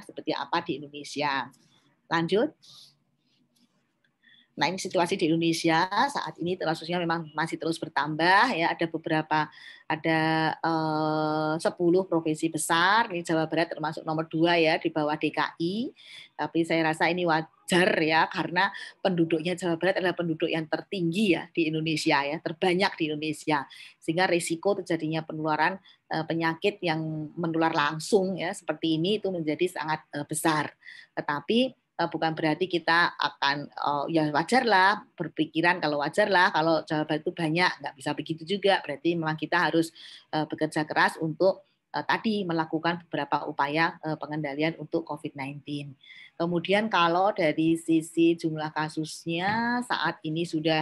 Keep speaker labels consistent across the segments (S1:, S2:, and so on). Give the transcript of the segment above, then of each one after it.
S1: seperti apa di Indonesia. Lanjut. Nah, ini situasi di Indonesia saat ini kasusnya memang masih terus bertambah ya. Ada 10 provinsi besar. Ini Jawa Barat termasuk nomor 2 ya di bawah DKI. Tapi saya rasa ini wajar ya karena penduduknya Jawa Barat adalah penduduk yang tertinggi ya di Indonesia ya, terbanyak di Indonesia. Sehingga risiko terjadinya penularan penyakit yang menular langsung ya seperti ini itu menjadi sangat besar. Tetapi bukan berarti kita akan ya wajarlah berpikiran kalau wajarlah kalau Jawa Barat itu banyak, nggak bisa begitu juga. Berarti memang kita harus bekerja keras untuk tadi melakukan beberapa upaya pengendalian untuk COVID-19. Kemudian kalau dari sisi jumlah kasusnya saat ini sudah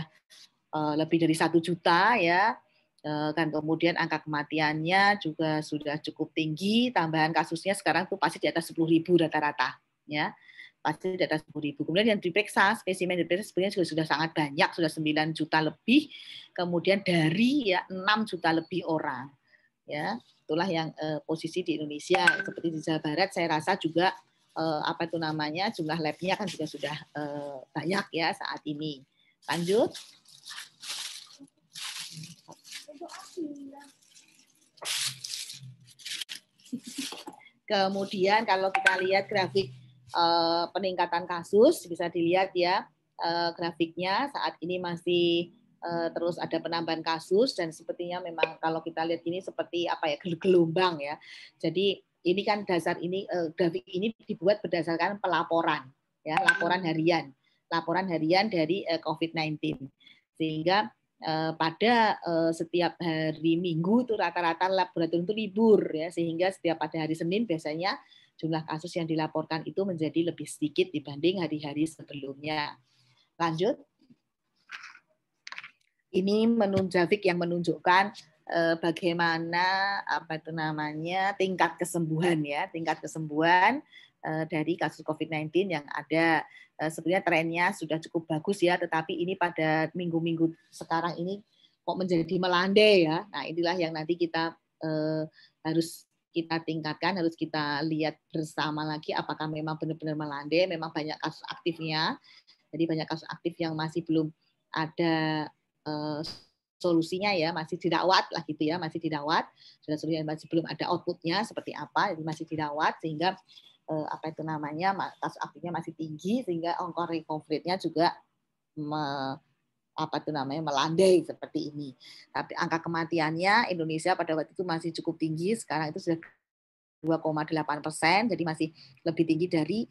S1: lebih dari 1 juta ya. Kan kemudian angka kematiannya juga sudah cukup tinggi, tambahan kasusnya sekarang tuh pasti di atas 10.000 rata-rata ya. Pasti di atas 10.000. Kemudian yang diperiksa, spesimen diperiksa sebenarnya sudah sangat banyak, sudah 9 juta lebih. Kemudian dari ya 6 juta lebih orang. Ya, itulah yang posisi di Indonesia. Seperti di Jawa Barat, saya rasa juga jumlah labnya kan juga sudah banyak ya saat ini. Lanjut. Kemudian kalau kita lihat grafik peningkatan kasus, bisa dilihat ya grafiknya saat ini masih terus ada penambahan kasus dan sepertinya memang kalau kita lihat ini seperti apa ya gelombang ya. Jadi ini kan dasar ini grafik ini dibuat berdasarkan pelaporan ya, laporan harian dari COVID-19 sehingga pada setiap hari Minggu itu rata-rata laboratorium itu libur ya sehingga setiap pada hari Senin biasanya jumlah kasus yang dilaporkan itu menjadi lebih sedikit dibanding hari-hari sebelumnya. Lanjut. Ini grafik yang menunjukkan bagaimana tingkat kesembuhan ya, tingkat kesembuhan dari kasus COVID-19 yang ada. Sebenarnya trennya sudah cukup bagus ya, tetapi ini pada minggu-minggu sekarang ini kok menjadi melandai ya. Nah, inilah yang nanti kita harus kita tingkatkan, harus kita lihat bersama lagi apakah memang benar-benar melandai, memang banyak kasus aktifnya. Jadi banyak kasus aktif yang masih belum ada solusinya ya, masih dirawat lah gitu ya, masih dirawat. Sudah masih belum ada outputnya seperti apa, jadi masih dirawat sehingga kasus aktifnya masih tinggi sehingga angka recovery-nya juga melandai seperti ini. Tapi angka kematiannya Indonesia pada waktu itu masih cukup tinggi, sekarang itu sudah 2,8%, jadi masih lebih tinggi dari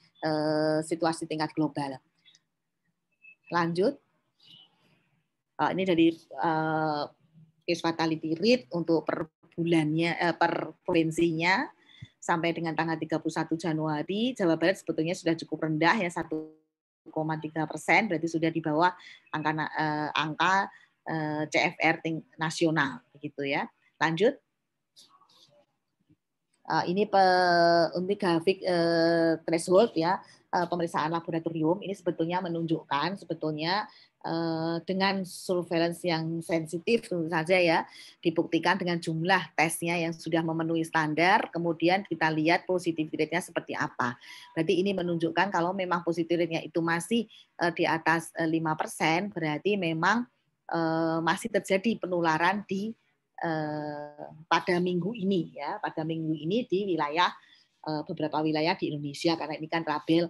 S1: situasi tingkat global. Lanjut. Ini dari case fatality rate untuk per bulannya, per provinsinya sampai dengan tanggal 31 Januari, Jawa Barat sebetulnya sudah cukup rendah ya 1,3%, berarti sudah di bawah angka CFR nasional begitu ya. Lanjut. Ini untuk grafik threshold ya pemeriksaan laboratorium ini sebetulnya menunjukkan dengan surveillance yang sensitif tentu saja ya dibuktikan dengan jumlah tesnya yang sudah memenuhi standar, kemudian kita lihat positivity rate-nya seperti apa. Berarti ini menunjukkan kalau memang positivity rate-nya itu masih di atas 5%, berarti memang masih terjadi penularan pada minggu ini ya, pada minggu ini di wilayah beberapa wilayah di Indonesia karena ini kan tabel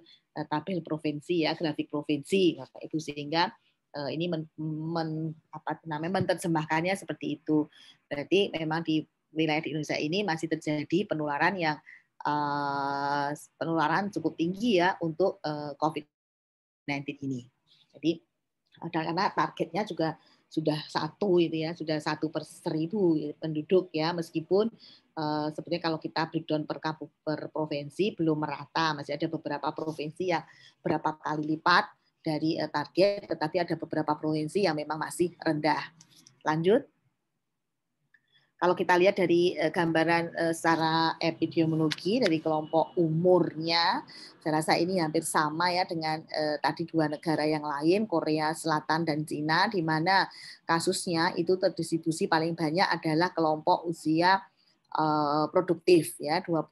S1: provinsi ya, grafik provinsi Bapak Ibu, sehingga ini menerjemahkannya seperti itu. Berarti memang di wilayah di Indonesia ini masih terjadi penularan yang cukup tinggi ya untuk COVID-19 ini. Jadi karena targetnya juga sudah 1 itu ya, sudah 1 per 1.000 penduduk ya, meskipun sebenarnya kalau kita breakdown per provinsi belum merata, masih ada beberapa provinsi yang berapa kali lipat dari target, tetapi ada beberapa provinsi yang memang masih rendah. Lanjut. Kalau kita lihat dari gambaran secara epidemiologi dari kelompok umurnya, saya rasa ini hampir sama ya dengan tadi 2 negara yang lain, Korea Selatan dan Cina, di mana kasusnya itu terdistribusi paling banyak adalah kelompok usia produktif ya 25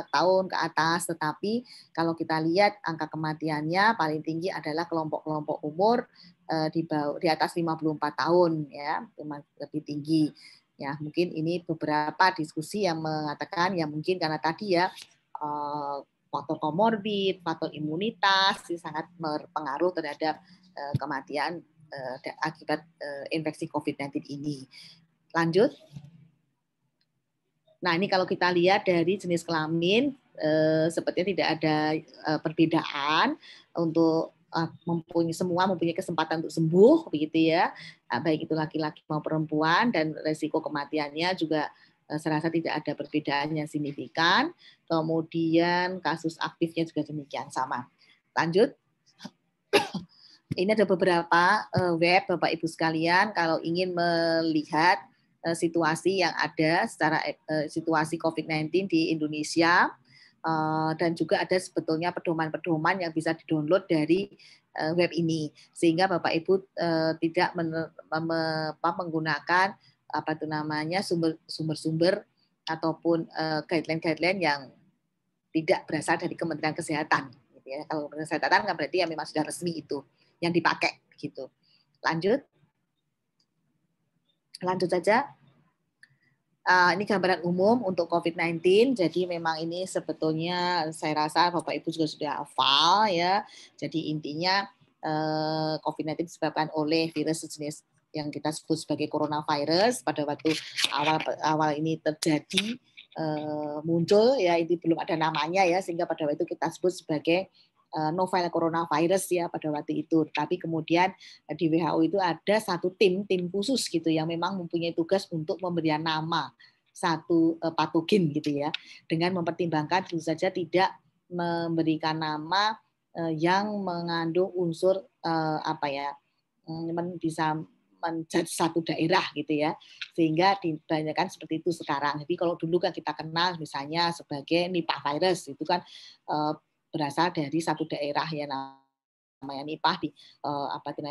S1: tahun ke atas, tetapi kalau kita lihat angka kematiannya paling tinggi adalah kelompok-kelompok umur di atas 54 tahun ya, lebih tinggi. Ya, mungkin ini beberapa diskusi yang mengatakan ya mungkin karena tadi ya faktor komorbid, faktor imunitas ini sangat berpengaruh terhadap kematian akibat infeksi COVID-19 ini. Lanjut. Nah, ini kalau kita lihat dari jenis kelamin, sepertinya tidak ada perbedaan untuk semua mempunyai kesempatan untuk sembuh, begitu ya, baik itu laki-laki maupun perempuan, dan resiko kematiannya juga saya rasa tidak ada perbedaan yang signifikan. Kemudian kasus aktifnya juga demikian sama. Lanjut. Ini ada beberapa web, Bapak Ibu sekalian, kalau ingin melihat situasi yang ada secara situasi COVID-19 di Indonesia, dan juga ada sebetulnya pedoman-pedoman yang bisa di-download dari web ini, sehingga Bapak Ibu tidak menggunakan sumber-sumber ataupun guideline-guideline yang tidak berasal dari Kementerian Kesehatan. Gitu ya. Kalau Kementerian Kesehatan kan berarti ya memang sudah resmi itu yang dipakai gitu. Lanjut saja. Ini gambaran umum untuk COVID-19. Jadi memang ini sebetulnya saya rasa Bapak Ibu juga sudah hafal ya. Jadi intinya COVID-19 disebabkan oleh virus sejenis yang kita sebut sebagai coronavirus. Pada waktu awal ini terjadi muncul ya, ini belum ada namanya ya, sehingga pada waktu itu kita sebut sebagai novel coronavirus ya pada waktu itu. Tapi kemudian di WHO itu ada satu tim khusus gitu yang memang mempunyai tugas untuk memberikan nama satu patogen gitu ya, dengan mempertimbangkan tentu saja tidak memberikan nama yang mengandung unsur bisa menjadi satu daerah gitu ya, sehingga dibanyakan seperti itu sekarang. Jadi kalau dulu kan kita kenal misalnya sebagai Nipah virus, itu kan berasal dari satu daerah yang namanya Nipah di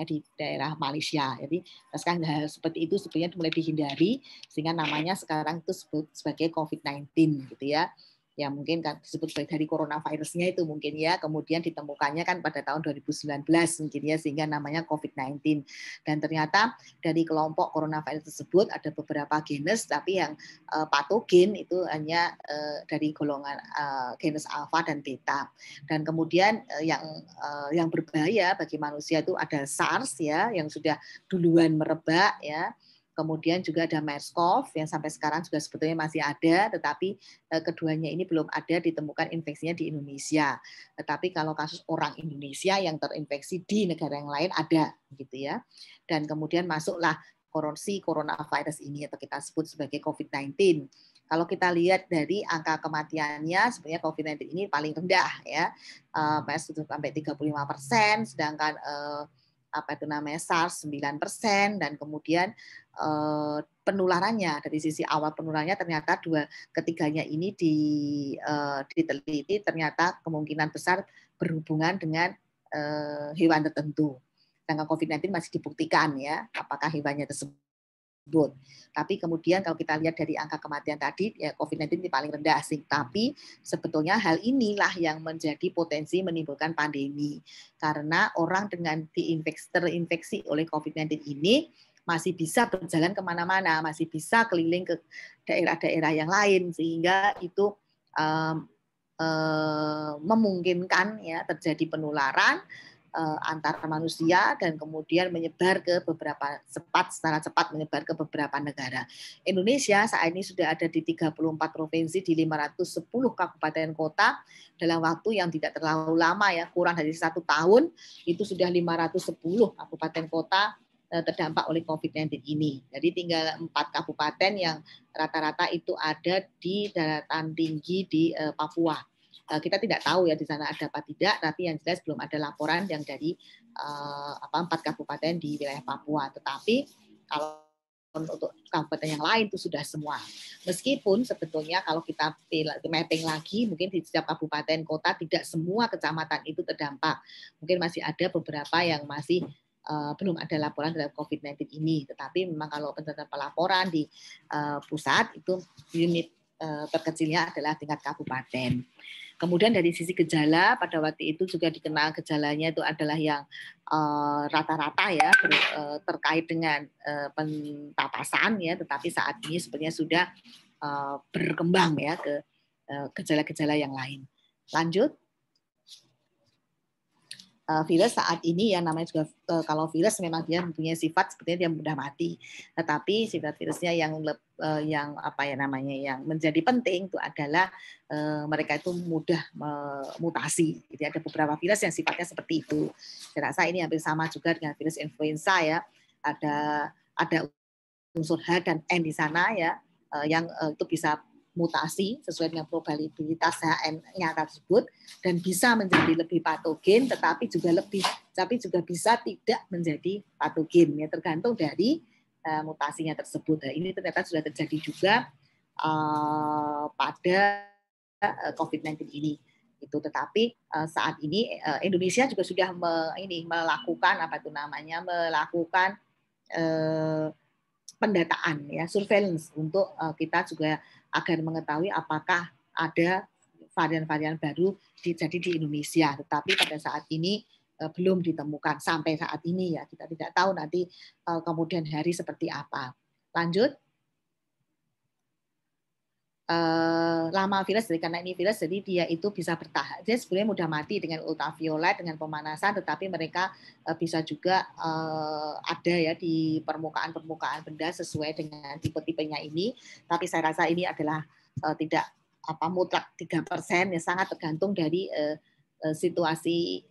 S1: di daerah Malaysia. Jadi sekarang hal seperti itu sebenarnya mulai dihindari, sehingga namanya sekarang itu disebut sebagai COVID-19 gitu ya. Ya mungkin kan disebut sebagai dari coronavirusnya itu mungkin ya, kemudian ditemukannya kan pada tahun 2019 mungkin ya, sehingga namanya COVID-19. Dan ternyata dari kelompok coronavirus tersebut ada beberapa genus, tapi yang patogen itu hanya dari golongan genus alfa dan beta. Dan kemudian yang berbahaya bagi manusia itu ada SARS ya, yang sudah duluan merebak ya. Kemudian juga ada MERS-CoV yang sampai sekarang juga sebetulnya masih ada, tetapi keduanya ini belum ada ditemukan infeksinya di Indonesia. Tetapi kalau kasus orang Indonesia yang terinfeksi di negara yang lain ada, gitu ya. Dan kemudian masuklah coronavirus ini atau kita sebut sebagai COVID-19. Kalau kita lihat dari angka kematiannya, sebenarnya COVID-19 ini paling rendah ya, sampai 35%, sedangkan SARS 9%, dan kemudian penularannya dari sisi awal penularannya ternyata ketiganya ini diteliti ternyata kemungkinan besar berhubungan dengan hewan tertentu. Sedangkan COVID-19 masih dibuktikan ya apakah hewannya tersebut. Tapi kemudian kalau kita lihat dari angka kematian tadi, ya COVID-19 ini paling rendah sih. Tapi sebetulnya hal inilah yang menjadi potensi menimbulkan pandemi. Karena orang dengan terinfeksi oleh COVID-19 ini masih bisa berjalan kemana-mana, masih bisa keliling ke daerah-daerah yang lain, sehingga itu memungkinkan ya terjadi penularan antar manusia dan kemudian menyebar ke secara cepat menyebar ke beberapa negara. Indonesia saat ini sudah ada di 34 provinsi di 510 kabupaten kota dalam waktu yang tidak terlalu lama ya, kurang dari 1 tahun itu sudah 510 kabupaten kota terdampak oleh COVID-19 ini. Jadi tinggal 4 kabupaten yang rata-rata itu ada di daratan tinggi di Papua. Kita tidak tahu ya di sana ada apa tidak, tapi yang jelas belum ada laporan yang dari 4 kabupaten di wilayah Papua. Tetapi kalau untuk kabupaten yang lain itu sudah semua. Meskipun sebetulnya kalau kita mapping lagi, mungkin di setiap kabupaten kota tidak semua kecamatan itu terdampak. Mungkin masih ada beberapa yang masih belum ada laporan terhadap COVID-19 ini. Tetapi memang kalau berdasarkan pelaporan di pusat itu unit terkecilnya adalah tingkat kabupaten. Kemudian dari sisi gejala pada waktu itu juga dikenal gejalanya itu adalah yang rata-rata ya terkait dengan pentapasan ya, tetapi saat ini sebenarnya sudah berkembang ya ke gejala-gejala yang lain. Lanjut. Virus saat ini ya namanya juga kalau virus memang dia mempunyai sifat sepertinya dia mudah mati, tetapi sifat virusnya yang apa ya namanya yang menjadi penting itu adalah mereka itu mudah mutasi. Jadi ada beberapa virus yang sifatnya seperti itu. Saya rasa ini hampir sama juga dengan virus influenza ya. Ada unsur H dan N di sana ya yang itu bisa mutasi sesuai dengan probabilitas HN-nya tersebut dan bisa menjadi lebih patogen tetapi juga bisa tidak menjadi patogen ya tergantung dari mutasinya tersebut. Nah, ini ternyata sudah terjadi juga pada COVID-19 ini. Itu tetapi saat ini Indonesia juga sudah melakukan pendataan ya surveillance untuk kita juga agar mengetahui apakah ada varian-varian baru terjadi di Indonesia. Tetapi pada saat ini belum ditemukan sampai saat ini ya kita tidak tahu nanti kemudian hari seperti apa. Lanjut. Lama virus karena ini virus jadi dia itu bisa bertahan. Dia sebenarnya mudah mati dengan ultraviolet dengan pemanasan, tetapi mereka bisa juga ada ya di permukaan benda sesuai dengan tipe-tipenya ini. Tapi saya rasa ini adalah tidak mutlak 3% ya sangat tergantung dari situasi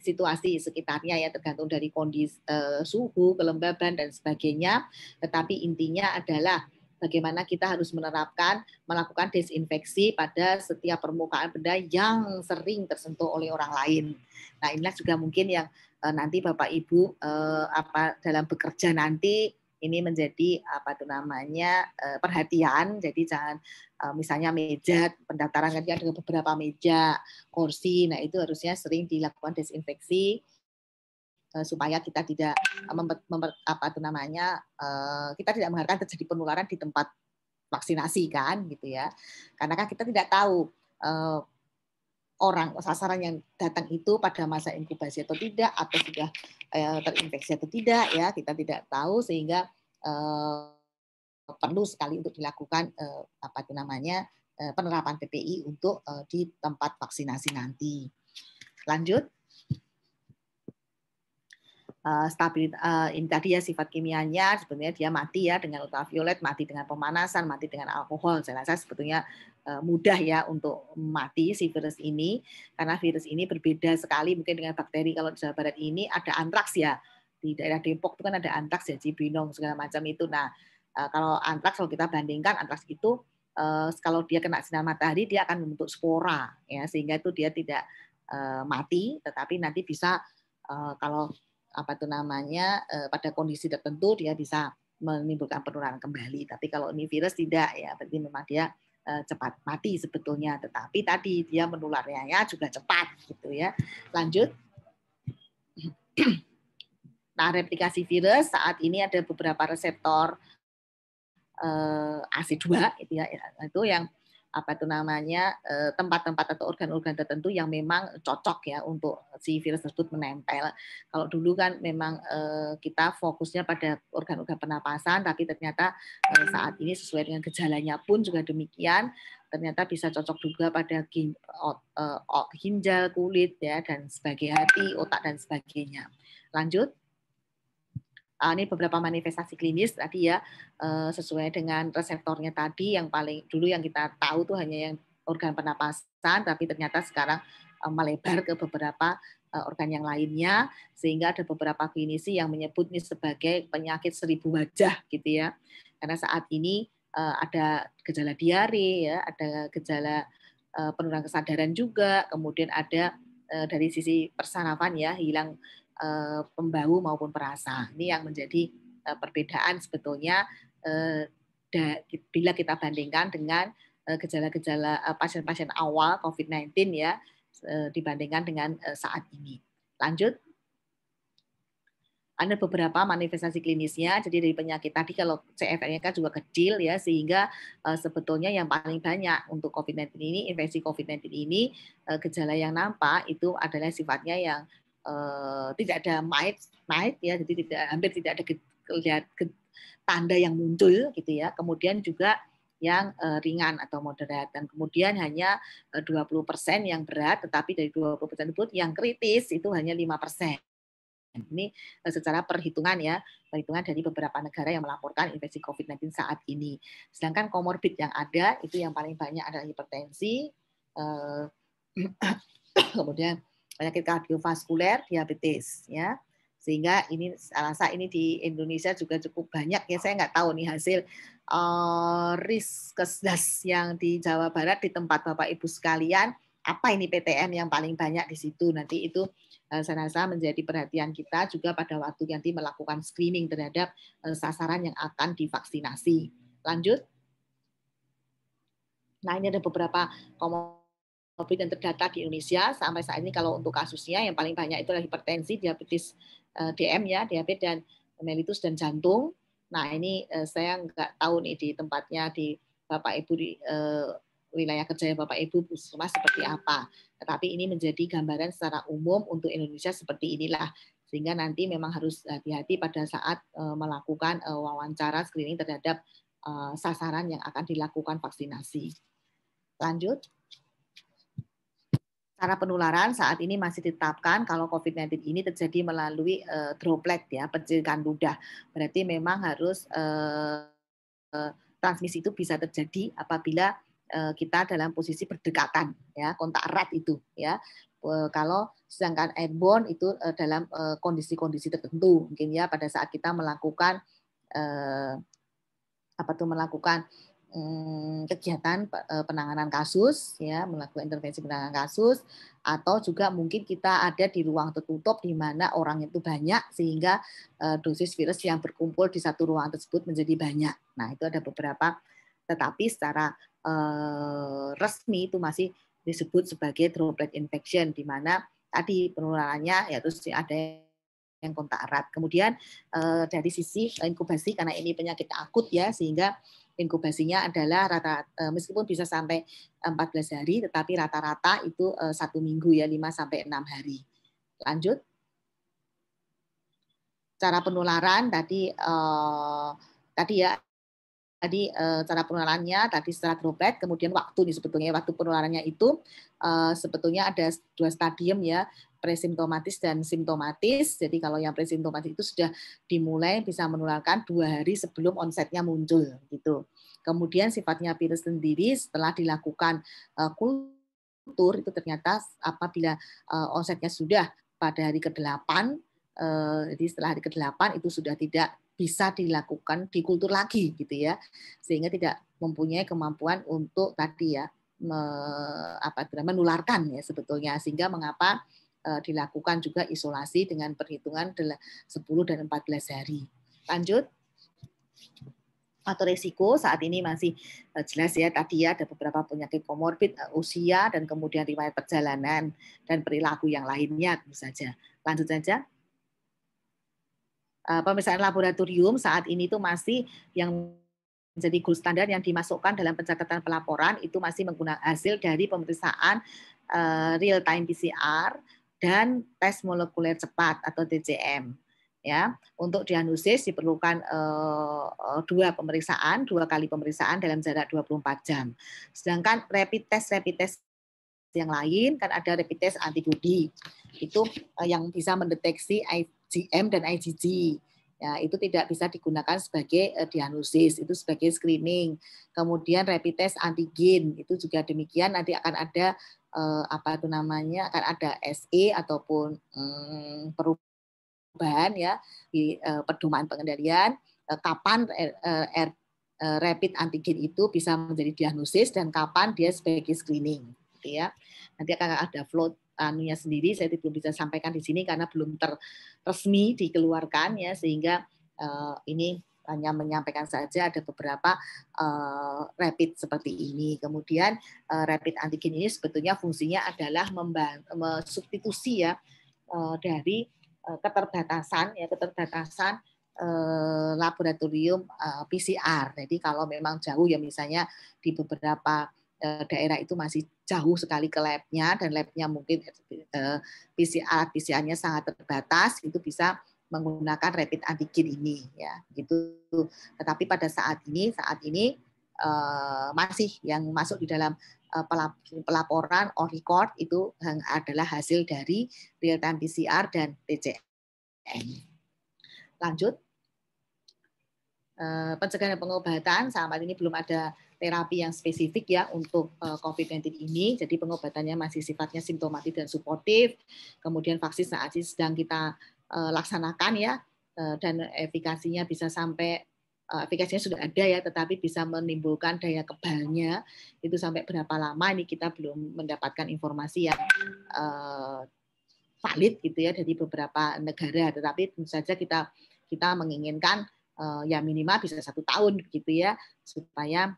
S1: sekitarnya ya tergantung dari kondisi suhu, kelembaban dan sebagainya. Tetapi intinya adalah bagaimana kita harus melakukan desinfeksi pada setiap permukaan benda yang sering tersentuh oleh orang lain. Nah, inilah juga mungkin yang nanti Bapak Ibu dalam bekerja nanti ini menjadi perhatian. Jadi jangan misalnya meja pendaftaran kan ada beberapa meja, kursi. Nah, itu harusnya sering dilakukan desinfeksi supaya kita tidak kita tidak mengharapkan terjadi penularan di tempat vaksinasi kan gitu ya, karena kan kita tidak tahu orang sasaran yang datang itu pada masa inkubasi atau tidak atau sudah terinfeksi atau tidak ya kita tidak tahu sehingga perlu sekali untuk dilakukan penerapan PPI untuk di tempat vaksinasi nanti. Lanjut. Ini tadi ya sifat kimianya sebenarnya dia mati ya dengan ultraviolet, mati dengan pemanasan, mati dengan alkohol. Saya rasa sebetulnya mudah ya untuk mati si virus ini karena virus ini berbeda sekali mungkin dengan bakteri. Kalau di Jawa Barat ini ada antraks ya, di daerah Depok itu kan ada antraks ya, Cibinong segala macam itu. Nah kalau antraks kalau kita bandingkan antraks itu kalau dia kena sinar matahari dia akan membentuk spora ya sehingga itu dia tidak mati tetapi nanti bisa kalau pada kondisi tertentu dia bisa menimbulkan penularan kembali. Tapi kalau ini virus tidak ya, berarti memang dia cepat mati sebetulnya. Tetapi tadi dia menularnya ya juga cepat gitu ya. Lanjut. Nah, replikasi virus saat ini ada beberapa reseptor AC2 itu yang tempat-tempat atau organ-organ tertentu yang memang cocok ya untuk si virus tersebut menempel. Kalau dulu kan memang kita fokusnya pada organ-organ pernapasan, tapi ternyata saat ini sesuai dengan gejalanya pun juga demikian, ternyata bisa cocok juga pada ginjal, kulit ya dan sebagainya, hati, otak dan sebagainya. Lanjut. Ini beberapa manifestasi klinis tadi ya sesuai dengan reseptornya tadi yang paling dulu yang kita tahu tuh hanya yang organ pernapasan tapi ternyata sekarang melebar ke beberapa organ yang lainnya sehingga ada beberapa klinisi yang menyebut ini sebagai penyakit 1000 wajah gitu ya karena saat ini ada gejala diare ya ada gejala penurunan kesadaran juga kemudian ada dari sisi persarafan ya hilang pembau maupun perasa. Ini yang menjadi perbedaan sebetulnya bila kita bandingkan dengan gejala-gejala pasien-pasien awal COVID-19 ya dibandingkan dengan saat ini. Lanjut. ada beberapa manifestasi klinisnya. Jadi dari penyakit tadi kalau CFR-nya kan juga kecil ya, sehingga sebetulnya yang paling banyak untuk COVID-19 ini, infeksi COVID-19 ini, gejala yang nampak itu adalah sifatnya yang tidak ada mild ya, jadi hampir tidak ada tanda yang muncul gitu ya. Kemudian juga yang ringan atau moderat, dan kemudian hanya 20% yang berat, tetapi dari 20% tersebut yang kritis itu hanya 5%. Ini secara perhitungan ya, perhitungan dari beberapa negara yang melaporkan infeksi COVID-19 saat ini. Sedangkan komorbid yang ada itu yang paling banyak adalah hipertensi, kemudian penyakit kardiovaskuler, diabetes ya. Sehingga ini saya rasa ini di Indonesia juga cukup banyak ya. Saya nggak tahu nih hasil riskesdas yang di Jawa Barat di tempat Bapak Ibu sekalian, apa ini PTM yang paling banyak di situ. Nanti itu saya rasa menjadi perhatian kita juga pada waktu nanti melakukan screening terhadap sasaran yang akan divaksinasi. Lanjut. Nah, ini ada beberapa komorbid yang terdata di Indonesia sampai saat ini. Kalau untuk kasusnya yang paling banyak itu adalah hipertensi, diabetes DM ya, diabetes dan mellitus dan jantung. Nah, ini saya nggak tahu nih di tempatnya di Bapak Ibu di wilayah kerja Bapak Ibu puskesmas seperti apa. Tetapi ini menjadi gambaran secara umum untuk Indonesia seperti inilah. Sehingga nanti memang harus hati-hati pada saat melakukan wawancara screening terhadap sasaran yang akan dilakukan vaksinasi. Lanjut. Cara penularan saat ini masih ditetapkan kalau COVID-19 ini terjadi melalui droplet ya, percikan ludah. Berarti memang harus transmisi itu bisa terjadi apabila kita dalam posisi berdekatan ya, kontak erat itu ya. Kalau sedangkan airborne itu dalam kondisi-kondisi tertentu mungkin ya, pada saat kita melakukan melakukan kegiatan penanganan kasus ya, melakukan intervensi penanganan kasus, atau juga mungkin kita ada di ruang tertutup di mana orang itu banyak sehingga dosis virus yang berkumpul di satu ruang tersebut menjadi banyak. Nah, itu ada beberapa, tetapi secara resmi itu masih disebut sebagai droplet infection, di mana tadi penularannya ya terus ada yang kontak erat. Kemudian dari sisi inkubasi, karena ini penyakit akut ya, sehingga inkubasinya adalah meskipun bisa sampai 14 hari, tetapi rata-rata itu 1 minggu ya, 5 sampai 6 hari. Lanjut. Cara penularan tadi ya. Tadi cara penularannya tadi secara droplet, kemudian waktu nih sebetulnya waktu penularannya itu sebetulnya ada 2 stadium ya, presimptomatis dan simptomatis. Jadi kalau yang presimptomatis itu sudah dimulai bisa menularkan 2 hari sebelum onsetnya muncul gitu. Kemudian sifatnya virus sendiri setelah dilakukan kultur itu ternyata apabila onsetnya sudah pada hari ke-8, jadi setelah hari ke-8 itu sudah tidak bisa dilakukan di kultur lagi gitu ya, sehingga tidak mempunyai kemampuan untuk tadi ya menularkan ya sebetulnya, sehingga mengapa dilakukan juga isolasi dengan perhitungan 10 dan 14 hari. Lanjut. Atau resiko saat ini masih jelas ya, tadi ya ada beberapa penyakit komorbid, usia, dan kemudian riwayat perjalanan dan perilaku yang lainnya tentu saja. Lanjut saja. Pemeriksaan laboratorium saat ini itu masih yang menjadi gold standar yang dimasukkan dalam pencatatan pelaporan itu masih menggunakan hasil dari pemeriksaan real time PCR dan tes molekuler cepat atau TCM. Ya, untuk diagnosis diperlukan 2 kali pemeriksaan dalam jarak 24 jam. Sedangkan rapid test yang lain kan ada rapid test antibody. Itu yang bisa mendeteksi IgM dan IgG. Ya, itu tidak bisa digunakan sebagai diagnosis, itu sebagai screening. Kemudian rapid test antigen itu juga demikian, nanti akan ada akan ada SE ataupun perubahan ya di pedoman pengendalian kapan rapid antigen itu bisa menjadi diagnosis dan kapan dia sebagai screening gitu ya. Nanti akan ada flow anunya sendiri, saya belum bisa sampaikan di sini karena belum resmi dikeluarkan ya, sehingga ini hanya menyampaikan saja ada beberapa rapid seperti ini. Kemudian rapid antigen ini sebetulnya fungsinya adalah substitusi ya dari keterbatasan laboratorium PCR. Jadi kalau memang jauh ya misalnya di beberapa daerah itu masih jauh sekali ke labnya dan labnya mungkin PCR-nya sangat terbatas, itu bisa menggunakan rapid antigen ini ya gitu. Tetapi pada saat ini masih yang masuk di dalam pelaporan on record itu adalah hasil dari real time PCR dan TCM. Lanjut. Pencegahan dan pengobatan saat ini belum ada terapi yang spesifik ya untuk COVID-19 ini. Jadi pengobatannya masih sifatnya simptomatik dan suportif. Kemudian vaksin saat ini sedang kita laksanakan ya, dan efikasinya bisa sampai efikasinya sudah ada ya, tetapi bisa menimbulkan daya kebalnya itu sampai berapa lama ini kita belum mendapatkan informasi yang valid gitu ya dari beberapa negara. Tetapi tentu saja kita menginginkan ya minimal bisa 1 tahun gitu ya, supaya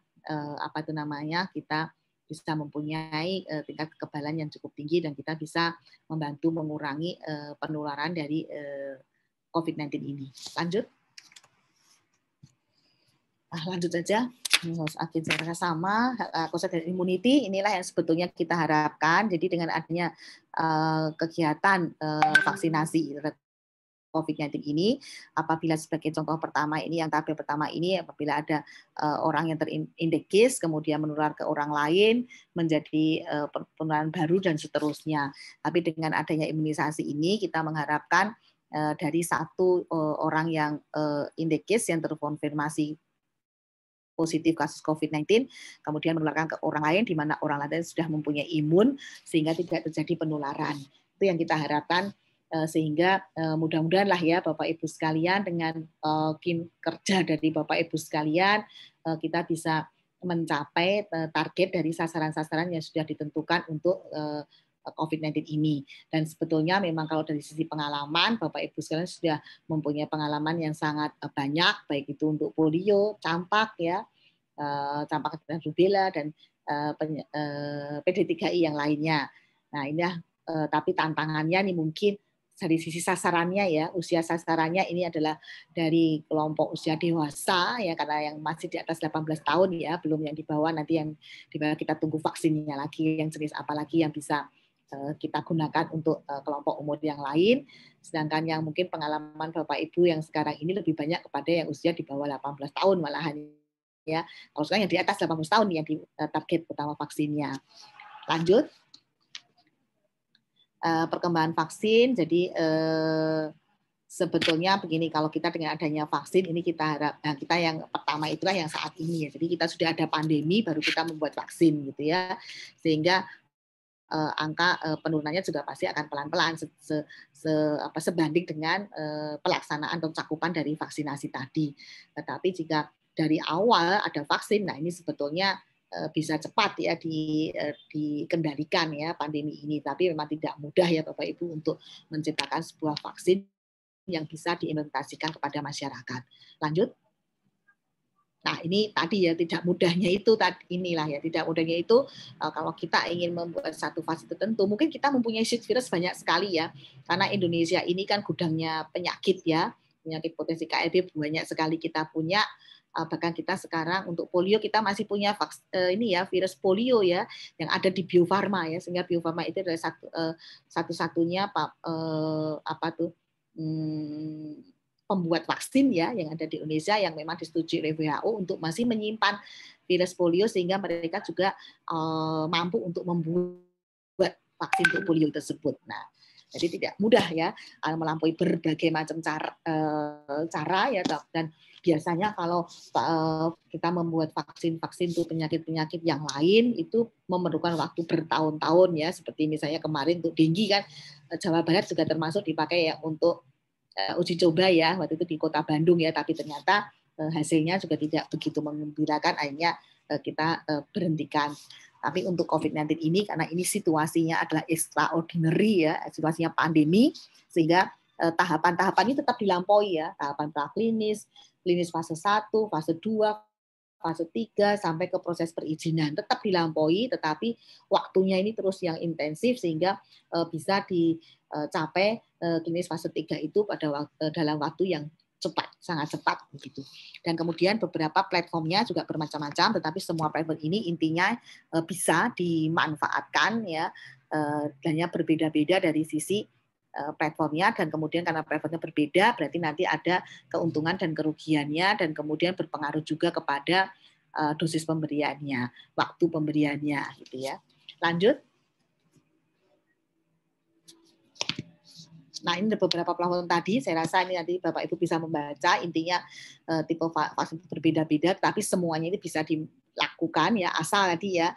S1: kita bisa mempunyai tingkat kekebalan yang cukup tinggi dan kita bisa membantu mengurangi penularan dari COVID-19 ini. Lanjut saja. Agenda sama, konsep immunity inilah yang sebetulnya kita harapkan. Jadi dengan adanya kegiatan vaksinasi COVID-19 ini, apabila sebagai contoh pertama ini, yang tahap pertama ini, apabila ada orang yang terindikasi, kemudian menular ke orang lain, menjadi penularan baru dan seterusnya. Tapi dengan adanya imunisasi ini, kita mengharapkan dari satu orang yang indikasi yang terkonfirmasi positif kasus COVID-19, kemudian menularkan ke orang lain, di mana orang lain sudah mempunyai imun, sehingga tidak terjadi penularan. Itu yang kita harapkan, sehingga mudah-mudahan lah ya Bapak Ibu sekalian, dengan tim kerja dari Bapak Ibu sekalian, kita bisa mencapai target dari sasaran-sasaran yang sudah ditentukan untuk COVID-19 ini. Dan sebetulnya memang kalau dari sisi pengalaman, Bapak Ibu sekalian sudah mempunyai pengalaman yang sangat banyak, baik itu untuk polio, campak ya, campak dan rubella, dan PD3I yang lainnya. Nah ini tapi tantangannya nih mungkin dari sisi sasarannya ya, usia sasarannya ini adalah dari kelompok usia dewasa ya, karena yang masih di atas 18 tahun ya, belum yang di bawah, nanti yang di bawah kita tunggu vaksinnya lagi, yang jenis apa lagi yang bisa kita gunakan untuk kelompok umur yang lain. Sedangkan yang mungkin pengalaman Bapak Ibu yang sekarang ini lebih banyak kepada yang usia di bawah 18 tahun malahan ya. Kalau sekarang yang di atas 18 tahun yang di target utama vaksinnya. Lanjut. Perkembangan vaksin, jadi sebetulnya begini, kalau kita dengan adanya vaksin ini kita harap, kita yang pertama itulah yang saat ini ya, jadi kita sudah ada pandemi baru kita membuat vaksin gitu ya, sehingga angka penurunannya juga pasti akan pelan-pelan sebanding dengan pelaksanaan atau cakupan dari vaksinasi tadi. Tetapi jika dari awal ada vaksin, nah ini sebetulnya bisa cepat ya dikendalikan ya pandemi ini. Tapi memang tidak mudah ya Bapak Ibu untuk menciptakan sebuah vaksin yang bisa diimplementasikan kepada masyarakat. Lanjut. Nah ini tadi ya tidak mudahnya itu inilah ya, tidak mudahnya itu kalau kita ingin membuat satu vaksin tertentu, mungkin kita mempunyai sheet virus banyak sekali ya, karena Indonesia ini kan gudangnya penyakit ya, penyakit potensi KLB banyak sekali kita punya. Bahkan kita sekarang untuk polio kita masih punya ini ya, virus polio ya yang ada di Bio Farma ya, sehingga Bio Farma itu adalah satu-satunya pembuat vaksin ya yang ada di Indonesia yang memang disetujui oleh WHO untuk masih menyimpan virus polio, sehingga mereka juga mampu untuk membuat vaksin untuk polio tersebut. Nah, jadi tidak mudah ya, melampaui berbagai macam cara ya, dan biasanya kalau kita membuat vaksin untuk penyakit-penyakit yang lain itu memerlukan waktu bertahun-tahun ya, seperti misalnya kemarin untuk denggi kan Jawa Barat juga termasuk dipakai ya untuk uji coba ya waktu itu di Kota Bandung ya, tapi ternyata hasilnya juga tidak begitu menggembirakan, akhirnya kita berhentikan. Tapi untuk COVID-19 ini karena ini situasinya adalah extraordinary ya, situasinya pandemi, sehingga tahapan-tahapan ini tetap dilampaui ya, tahapan praklinis, klinis fase 1, fase 2, fase 3 sampai ke proses perizinan. Tetap dilampaui, tetapi waktunya ini terus yang intensif sehingga bisa dicapai klinis fase 3 itu dalam waktu yang cepat, sangat cepat begitu. Dan kemudian beberapa platformnya juga bermacam-macam, tetapi semua platform ini intinya bisa dimanfaatkan ya, dan berbeda-beda dari sisi platformnya, dan kemudian karena platformnya berbeda berarti nanti ada keuntungan dan kerugiannya, dan kemudian berpengaruh juga kepada dosis pemberiannya, waktu pemberiannya gitu ya. Lanjut. Nah, ini ada beberapa platform tadi, saya rasa ini nanti Bapak Ibu bisa membaca, intinya tipe vaksin berbeda-beda, tapi semuanya ini bisa dilakukan ya, asal tadi ya,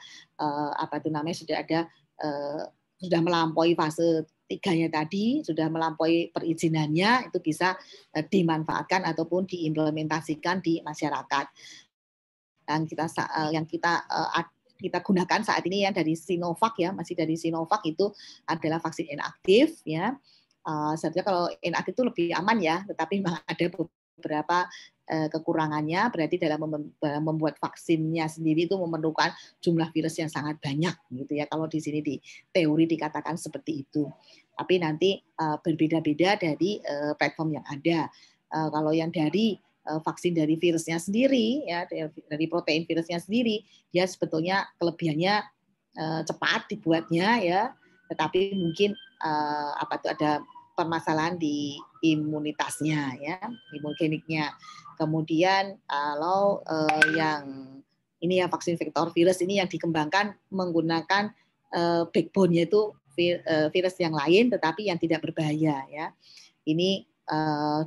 S1: sudah melampaui fase 3-nya tadi, sudah melampaui perizinannya, itu bisa dimanfaatkan ataupun diimplementasikan di masyarakat. Yang kita gunakan saat ini yang dari Sinovac ya, masih dari Sinovac itu adalah vaksin inaktif ya. Sebenarnya kalau inaktif itu lebih aman ya, tetapi memang ada beberapa kekurangannya, berarti dalam membuat vaksinnya sendiri itu memerlukan jumlah virus yang sangat banyak gitu ya. Kalau di sini di teori dikatakan seperti itu. Tapi nanti berbeda-beda dari platform yang ada. Kalau yang dari vaksin dari virusnya sendiri ya, dari protein virusnya sendiri, dia sebetulnya kelebihannya cepat dibuatnya ya, tetapi mungkin ada permasalahan di imunitasnya ya, imunogeniknya. Kemudian kalau yang ini ya vaksin vektor virus ini yang dikembangkan menggunakan backbone-nya itu virus yang lain tetapi yang tidak berbahaya ya. Ini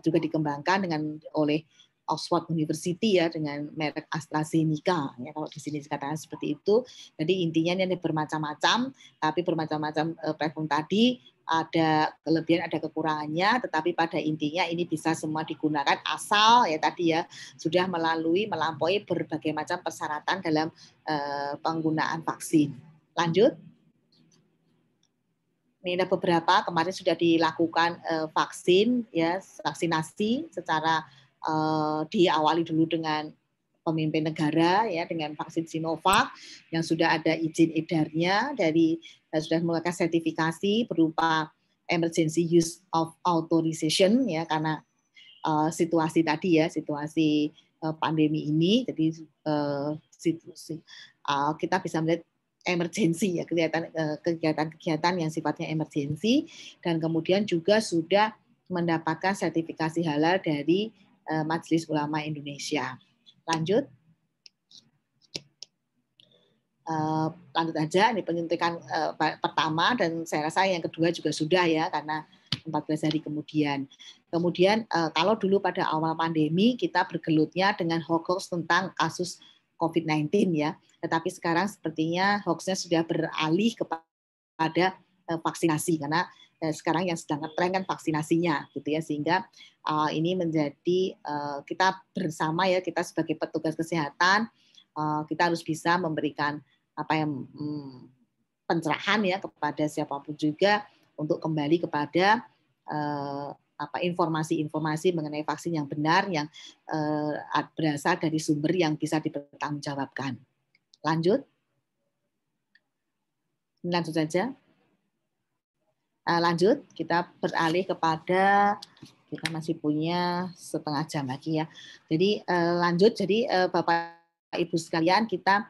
S1: juga dikembangkan oleh Oxford University ya dengan merek AstraZeneca ya, kalau di sini dikatakan seperti itu. Jadi intinya ini ada bermacam-macam, tapi bermacam-macam platform tadi ada kelebihan ada kekurangannya, tetapi pada intinya ini bisa semua digunakan asal ya tadi ya sudah melampaui berbagai macam persyaratan dalam penggunaan vaksin. Lanjut. Ini ada beberapa kemarin sudah dilakukan vaksinasi secara diawali dulu dengan pemimpin negara ya dengan vaksin Sinovac yang sudah ada izin edarnya sudah melakukan sertifikasi berupa emergency use of authorization ya karena situasi tadi ya situasi pandemi ini jadi kita bisa melihat emergensi ya kegiatan-kegiatan yang sifatnya emergensi dan kemudian juga sudah mendapatkan sertifikasi halal dari Majelis Ulama Indonesia. Lanjut. Lanjut aja ini penyuntikan pertama dan saya rasa yang kedua juga sudah ya karena 14 hari kemudian. Kemudian kalau dulu pada awal pandemi kita bergelutnya dengan hoax tentang kasus COVID-19 ya. Tetapi sekarang sepertinya hoaxnya sudah beralih kepada vaksinasi karena sekarang yang sedang ngetren kan vaksinasinya gitu ya sehingga ini menjadi kita bersama ya kita sebagai petugas kesehatan kita harus bisa memberikan pencerahan ya kepada siapapun juga untuk kembali kepada informasi-informasi mengenai vaksin yang benar yang berasal dari sumber yang bisa dipertanggungjawabkan. Lanjut saja. Lanjut, kita beralih kepada kita masih punya setengah jam lagi ya. Jadi lanjut, jadi Bapak Ibu sekalian kita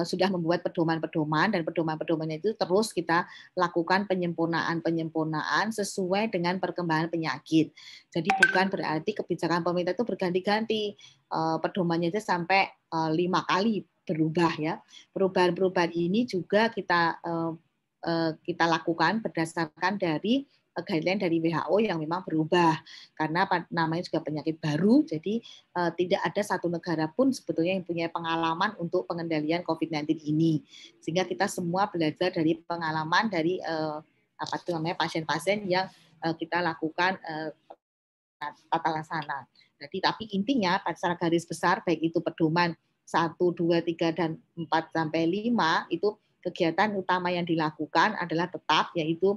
S1: sudah membuat pedoman-pedoman dan pedoman-pedomannya itu terus kita lakukan penyempurnaan sesuai dengan perkembangan penyakit. Jadi bukan berarti kebijakan pemerintah itu berganti-ganti, pedomannya itu sampai 5 kali berubah ya. Perubahan-perubahan ini juga kita lakukan berdasarkan dari guideline dari WHO yang memang berubah karena namanya juga penyakit baru jadi tidak ada satu negara pun sebetulnya yang punya pengalaman untuk pengendalian COVID-19 ini sehingga kita semua belajar dari pengalaman dari pasien-pasien yang kita lakukan tata laksana. Jadi tapi intinya secara garis besar baik itu pedoman 1, 2, 3 dan 4 sampai 5 itu kegiatan utama yang dilakukan adalah tetap yaitu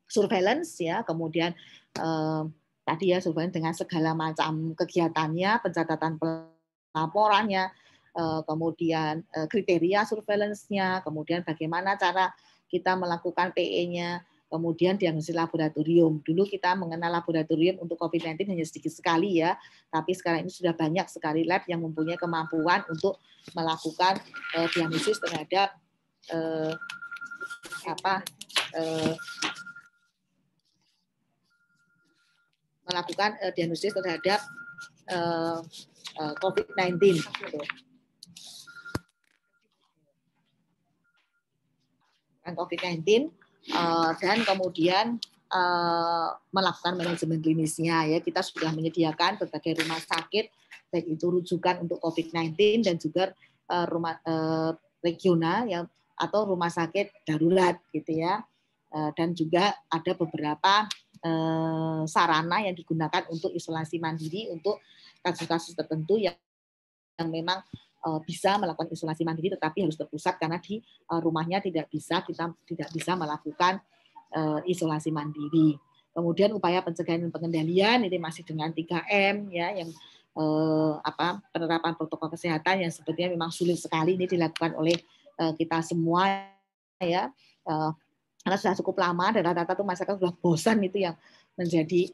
S1: surveillance ya, kemudian tadi ya surveillance dengan segala macam kegiatannya, pencatatan laporannya, kemudian kriteria surveillance-nya, kemudian bagaimana cara kita melakukan PE-nya, kemudian diagnosis laboratorium. Dulu kita mengenal laboratorium untuk COVID-19 hanya sedikit sekali ya, tapi sekarang ini sudah banyak sekali lab yang mempunyai kemampuan untuk melakukan diagnosis terhadap melakukan diagnosis terhadap COVID-19. COVID-19 dan kemudian melakukan manajemen klinisnya ya. Kita sudah menyediakan berbagai rumah sakit baik itu rujukan untuk COVID-19 dan juga rumah regional yang atau rumah sakit darurat gitu ya. Dan juga ada beberapa sarana yang digunakan untuk isolasi mandiri untuk kasus-kasus tertentu yang memang bisa melakukan isolasi mandiri tetapi harus terpusat karena di rumahnya kita tidak bisa melakukan isolasi mandiri. Kemudian upaya pencegahan dan pengendalian ini masih dengan 3M ya yang penerapan protokol kesehatan yang sepertinya memang sulit sekali ini dilakukan oleh kita semua ya. Karena sudah cukup lama dan rata-rata tuh masyarakat sudah bosan itu yang menjadi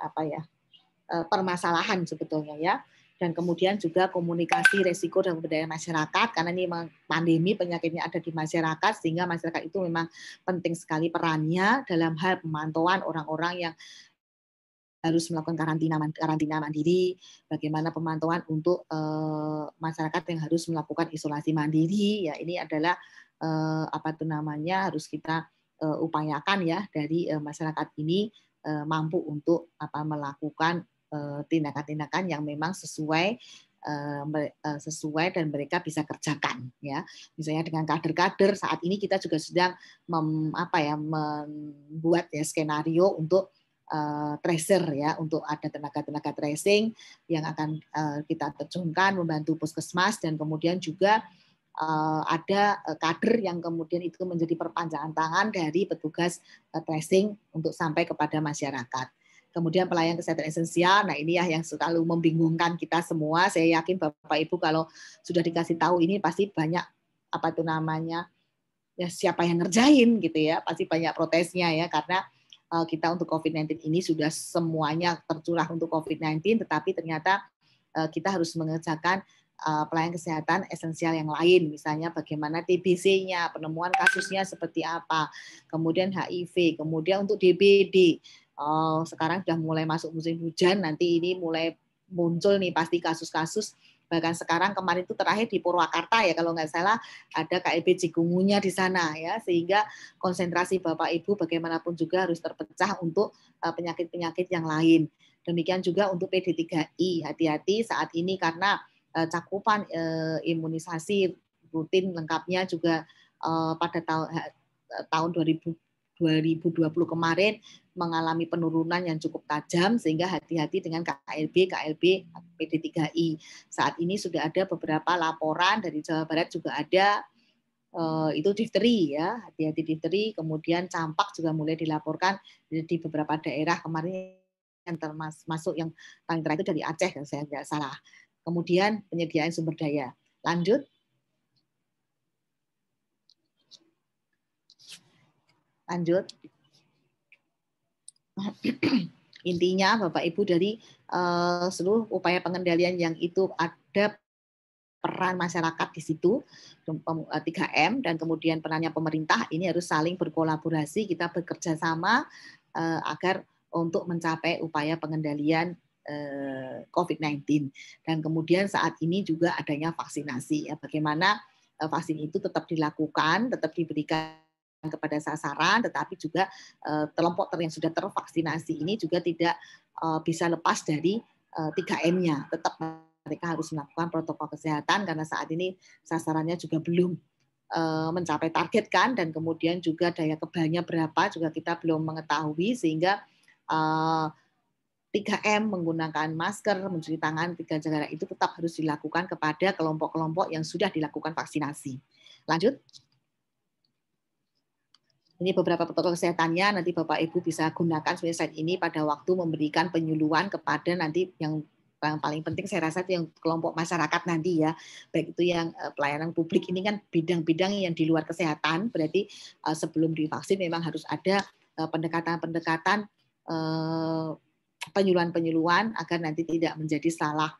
S1: permasalahan sebetulnya ya. Dan kemudian juga komunikasi resiko dan pemberdayaan masyarakat karena ini pandemi penyakitnya ada di masyarakat sehingga masyarakat itu memang penting sekali perannya dalam hal pemantauan orang-orang yang harus melakukan karantina mandiri, bagaimana pemantauan untuk masyarakat yang harus melakukan isolasi mandiri ya ini adalah harus kita upayakan ya dari masyarakat ini mampu untuk melakukan tindakan-tindakan yang memang sesuai dan mereka bisa kerjakan ya misalnya dengan kader-kader saat ini kita juga sedang membuat ya skenario untuk tracer ya untuk ada tenaga tracing yang akan kita terjunkan membantu puskesmas dan kemudian juga ada kader yang kemudian itu menjadi perpanjangan tangan dari petugas tracing untuk sampai kepada masyarakat. Kemudian pelayanan kesehatan esensial, nah ini ya yang selalu membingungkan kita semua. Saya yakin Bapak Ibu kalau sudah dikasih tahu ini pasti banyak ya siapa yang ngerjain gitu ya, pasti banyak protesnya ya karena kita untuk COVID-19 ini sudah semuanya tercurah untuk COVID-19, tetapi ternyata kita harus mengerjakan pelayanan kesehatan esensial yang lain, misalnya bagaimana TBC-nya, penemuan kasusnya seperti apa, kemudian HIV, kemudian untuk DBD. Sekarang sudah mulai masuk musim hujan, nanti ini mulai muncul nih pasti kasus-kasus. Bahkan sekarang kemarin itu terakhir di Purwakarta ya kalau nggak salah ada KLB Cikungunya di sana ya sehingga konsentrasi Bapak Ibu bagaimanapun juga harus terpecah untuk penyakit-penyakit yang lain. Demikian juga untuk PD3I, hati-hati saat ini karena cakupan imunisasi rutin lengkapnya juga pada tahun 2020 kemarin mengalami penurunan yang cukup tajam sehingga hati-hati dengan KLB PD3I. Saat ini sudah ada beberapa laporan dari Jawa Barat juga ada itu difteri ya, hati-hati difteri, kemudian campak juga mulai dilaporkan di beberapa daerah kemarin yang termasuk yang paling terakhir itu dari Aceh kalau saya tidak salah. Kemudian penyediaan sumber daya. Lanjut. Intinya Bapak Ibu dari seluruh upaya pengendalian yang itu ada peran masyarakat di situ 3M dan kemudian perannya pemerintah ini harus saling berkolaborasi, kita bekerja sama agar untuk mencapai upaya pengendalian COVID-19 dan kemudian saat ini juga adanya vaksinasi ya bagaimana vaksin itu tetap dilakukan, tetap diberikan kepada sasaran, tetapi juga kelompok yang sudah tervaksinasi ini juga tidak bisa lepas dari 3M-nya. Tetap mereka harus melakukan protokol kesehatan karena saat ini sasarannya juga belum mencapai target kan, dan kemudian juga daya kebalnya berapa juga kita belum mengetahui sehingga 3M menggunakan masker, mencuci tangan, 3 jarak itu tetap harus dilakukan kepada kelompok-kelompok yang sudah dilakukan vaksinasi. Lanjut. Ini beberapa protokol kesehatannya, nanti Bapak Ibu bisa gunakan slide ini pada waktu memberikan penyuluhan kepada nanti yang yang paling penting saya rasa itu yang kelompok masyarakat nanti ya, baik itu yang pelayanan publik ini kan bidang-bidang yang di luar kesehatan, berarti sebelum divaksin memang harus ada pendekatan-pendekatan penyuluhan-penyuluhan agar nanti tidak menjadi salah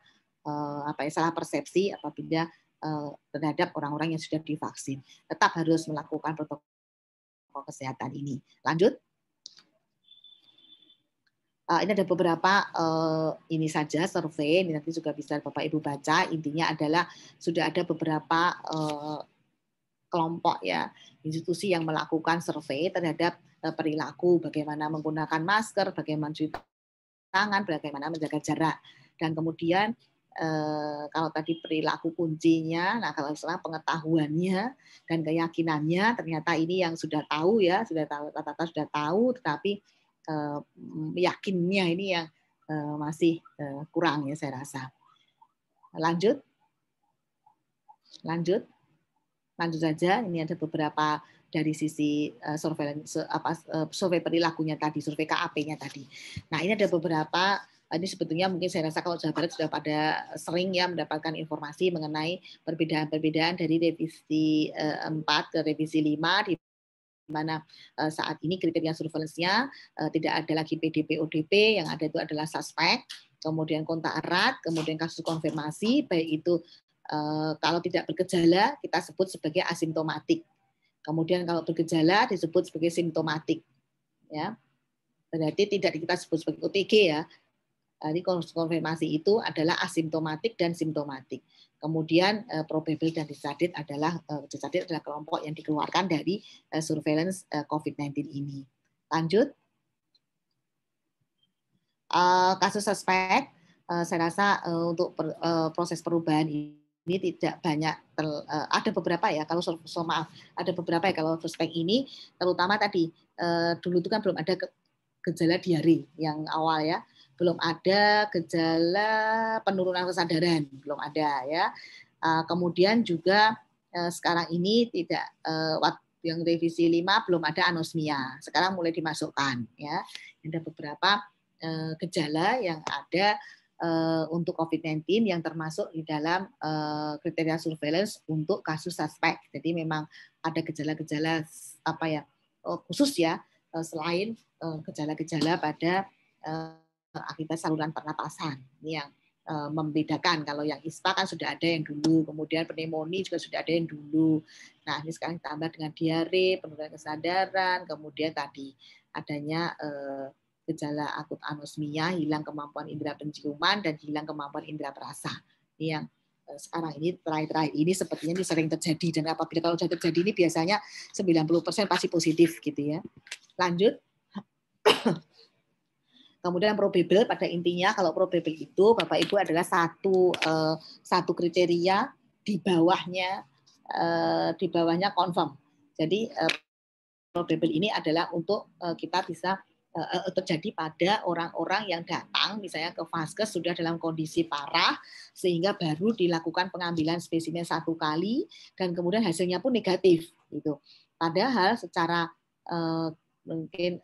S1: salah persepsi apabila terhadap orang-orang yang sudah divaksin. Tetap harus melakukan protokol kesehatan ini. Lanjut. Ini ada beberapa ini saja survei, ini nanti juga bisa Bapak Ibu baca. Intinya adalah sudah ada beberapa kelompok ya, institusi yang melakukan survei terhadap perilaku, bagaimana menggunakan masker, bagaimana mencuci tangan, bagaimana menjaga jarak. Dan kemudian kalau tadi perilaku kuncinya, nah kalau sekarang pengetahuannya dan keyakinannya, ternyata ini yang sudah tahu ya, sudah tahu, rata-rata sudah tahu, tetapi yakinnya ini yang masih kurang ya saya rasa. Lanjut saja. Ini ada beberapa dari sisi survei perilakunya tadi, survei KAP-nya tadi. Nah ini ada beberapa. Ini sebetulnya mungkin saya rasa kalau Jawa Barat sudah pada sering ya mendapatkan informasi mengenai perbedaan-perbedaan dari revisi 4 ke revisi 5 di mana saat ini kriteria surveillance-nya tidak ada lagi PDP ODP, yang ada itu adalah suspek, kemudian kontak erat, kemudian kasus konfirmasi, baik itu kalau tidak bergejala kita sebut sebagai asimptomatik. Kemudian kalau bergejala disebut sebagai simptomatik. Ya. Berarti tidak kita sebut sebagai OTG ya. Jadi konfirmasi itu adalah asimptomatik dan simptomatik. Kemudian probable dan disadid adalah kelompok yang dikeluarkan dari surveillance COVID-19 ini. Lanjut. Kasus suspek, saya rasa untuk proses perubahan ini tidak banyak, ada beberapa ya, kalau ada beberapa ya kalau suspek ini, terutama tadi, dulu itu kan belum ada gejala diare yang awal ya, belum ada gejala penurunan kesadaran, belum ada ya. Kemudian juga sekarang ini tidak yang revisi 5 belum ada anosmia. Sekarang mulai dimasukkan ya. Ada beberapa gejala yang ada untuk COVID-19 yang termasuk di dalam kriteria surveillance untuk kasus suspek. Jadi memang ada gejala-gejala khusus ya, selain gejala-gejala pada akibat saluran pernapasan. Ini yang membedakan. Kalau yang ISPA kan sudah ada yang dulu, kemudian pneumonia juga sudah ada yang dulu. Nah ini sekarang ditambah dengan diare, penurunan kesadaran, kemudian tadi adanya gejala akut anosmia, hilang kemampuan indera penciuman dan hilang kemampuan indera perasa. Ini yang sekarang ini terakhir ini sepertinya ini sering terjadi, dan apabila kalau sudah terjadi ini biasanya 90% pasti positif gitu ya. Lanjut. Kemudian probable, pada intinya kalau probable itu Bapak Ibu adalah satu kriteria di bawahnya confirm. Jadi probable ini adalah untuk kita bisa terjadi pada orang-orang yang datang misalnya ke vaskes sudah dalam kondisi parah sehingga baru dilakukan pengambilan spesimen 1 kali dan kemudian hasilnya pun negatif gitu. Padahal secara mungkin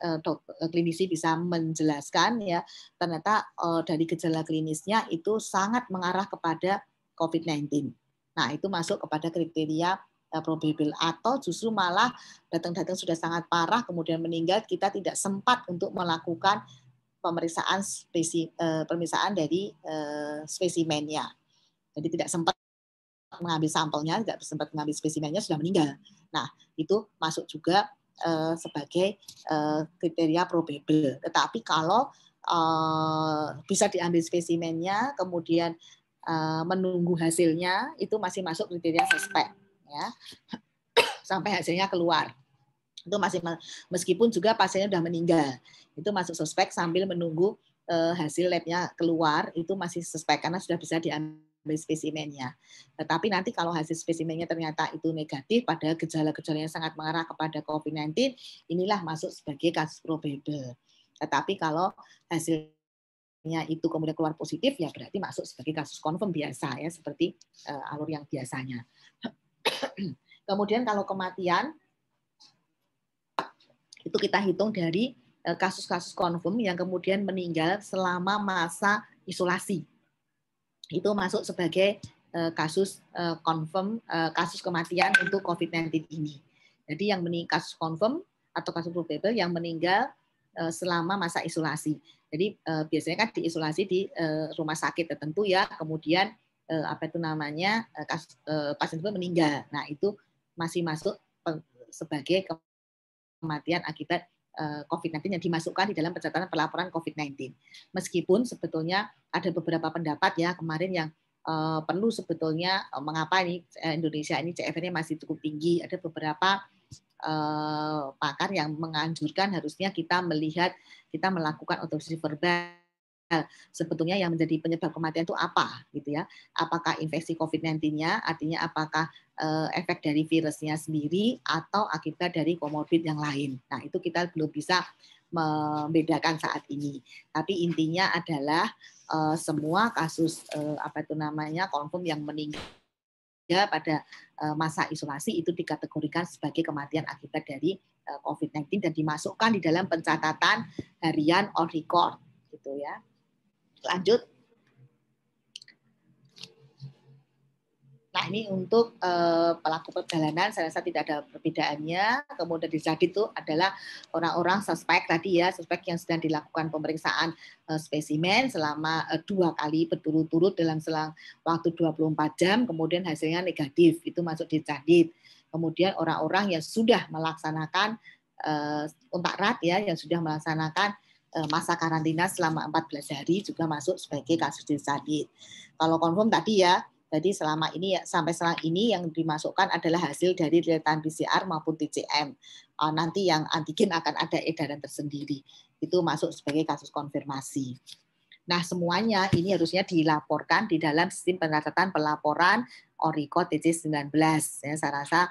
S1: klinisi bisa menjelaskan ya ternyata dari gejala klinisnya itu sangat mengarah kepada COVID-19. Nah, itu masuk kepada kriteria probable, atau justru malah datang-datang sudah sangat parah kemudian meninggal, kita tidak sempat untuk melakukan pemeriksaan dari spesimennya. Jadi tidak sempat mengambil sampelnya, tidak sempat mengambil spesimennya, sudah meninggal. Nah, itu masuk juga sebagai kriteria probable. Tetapi kalau bisa diambil spesimennya, kemudian menunggu hasilnya, itu masih masuk kriteria suspek, ya, sampai hasilnya keluar. Itu masih, meskipun juga pasiennya sudah meninggal, itu masuk suspek sambil menunggu hasil labnya keluar, itu masih suspek karena sudah bisa diambil spesimennya. Tetapi nanti kalau hasil spesimennya ternyata itu negatif pada gejala-gejala yang sangat mengarah kepada COVID-19, inilah masuk sebagai kasus probable. Tetapi kalau hasilnya itu kemudian keluar positif, ya berarti masuk sebagai kasus confirm biasa ya, seperti alur yang biasanya. Kemudian kalau kematian itu kita hitung dari kasus-kasus confirm yang kemudian meninggal selama masa isolasi. itu masuk sebagai kasus confirm kasus kematian untuk COVID-19 ini. Jadi yang kasus confirm atau kasus probable yang meninggal selama masa isolasi. Jadi biasanya kan diisolasi di rumah sakit tertentu ya, kemudian apa itu namanya pasien itu meninggal. Nah itu masih masuk sebagai kematian akibat COVID-19 yang dimasukkan di dalam pencatatan pelaporan COVID-19. Meskipun sebetulnya ada beberapa pendapat ya kemarin yang perlu sebetulnya mengapa ini Indonesia ini CFR-nya masih cukup tinggi. Ada beberapa pakar yang menganjurkan harusnya kita melakukan otopsi verbal. Sebetulnya yang menjadi penyebab kematian itu apa gitu ya? Apakah infeksi COVID-19-nya, artinya apakah efek dari virusnya sendiri atau akibat dari komorbid yang lain. Nah, itu kita belum bisa membedakan saat ini. Tapi intinya adalah semua kasus apa itu namanya confirm yang meninggal pada masa isolasi itu dikategorikan sebagai kematian akibat dari COVID-19 dan dimasukkan di dalam pencatatan harian on record gitu ya. Lanjut. Nah ini untuk pelaku perjalanan saya rasa tidak ada perbedaannya. Kemudian di Zadit itu adalah orang-orang suspek tadi ya, suspek yang sedang dilakukan pemeriksaan spesimen selama 2 kali berturut-turut dalam selang waktu 24 jam, kemudian hasilnya negatif, itu masuk di Zadit. Kemudian orang-orang yang sudah melaksanakan kontak erat ya, yang sudah melaksanakan masa karantina selama 14 hari juga masuk sebagai kasus di Zadit. Kalau confirm tadi ya, jadi selama ini sampai sekarang ini yang dimasukkan adalah hasil dari real time PCR maupun TCM. Nanti yang antigen akan ada edaran tersendiri. Itu masuk sebagai kasus konfirmasi. Nah, semuanya ini harusnya dilaporkan di dalam sistem pencatatan pelaporan ORICO TC19. Ya, saya rasa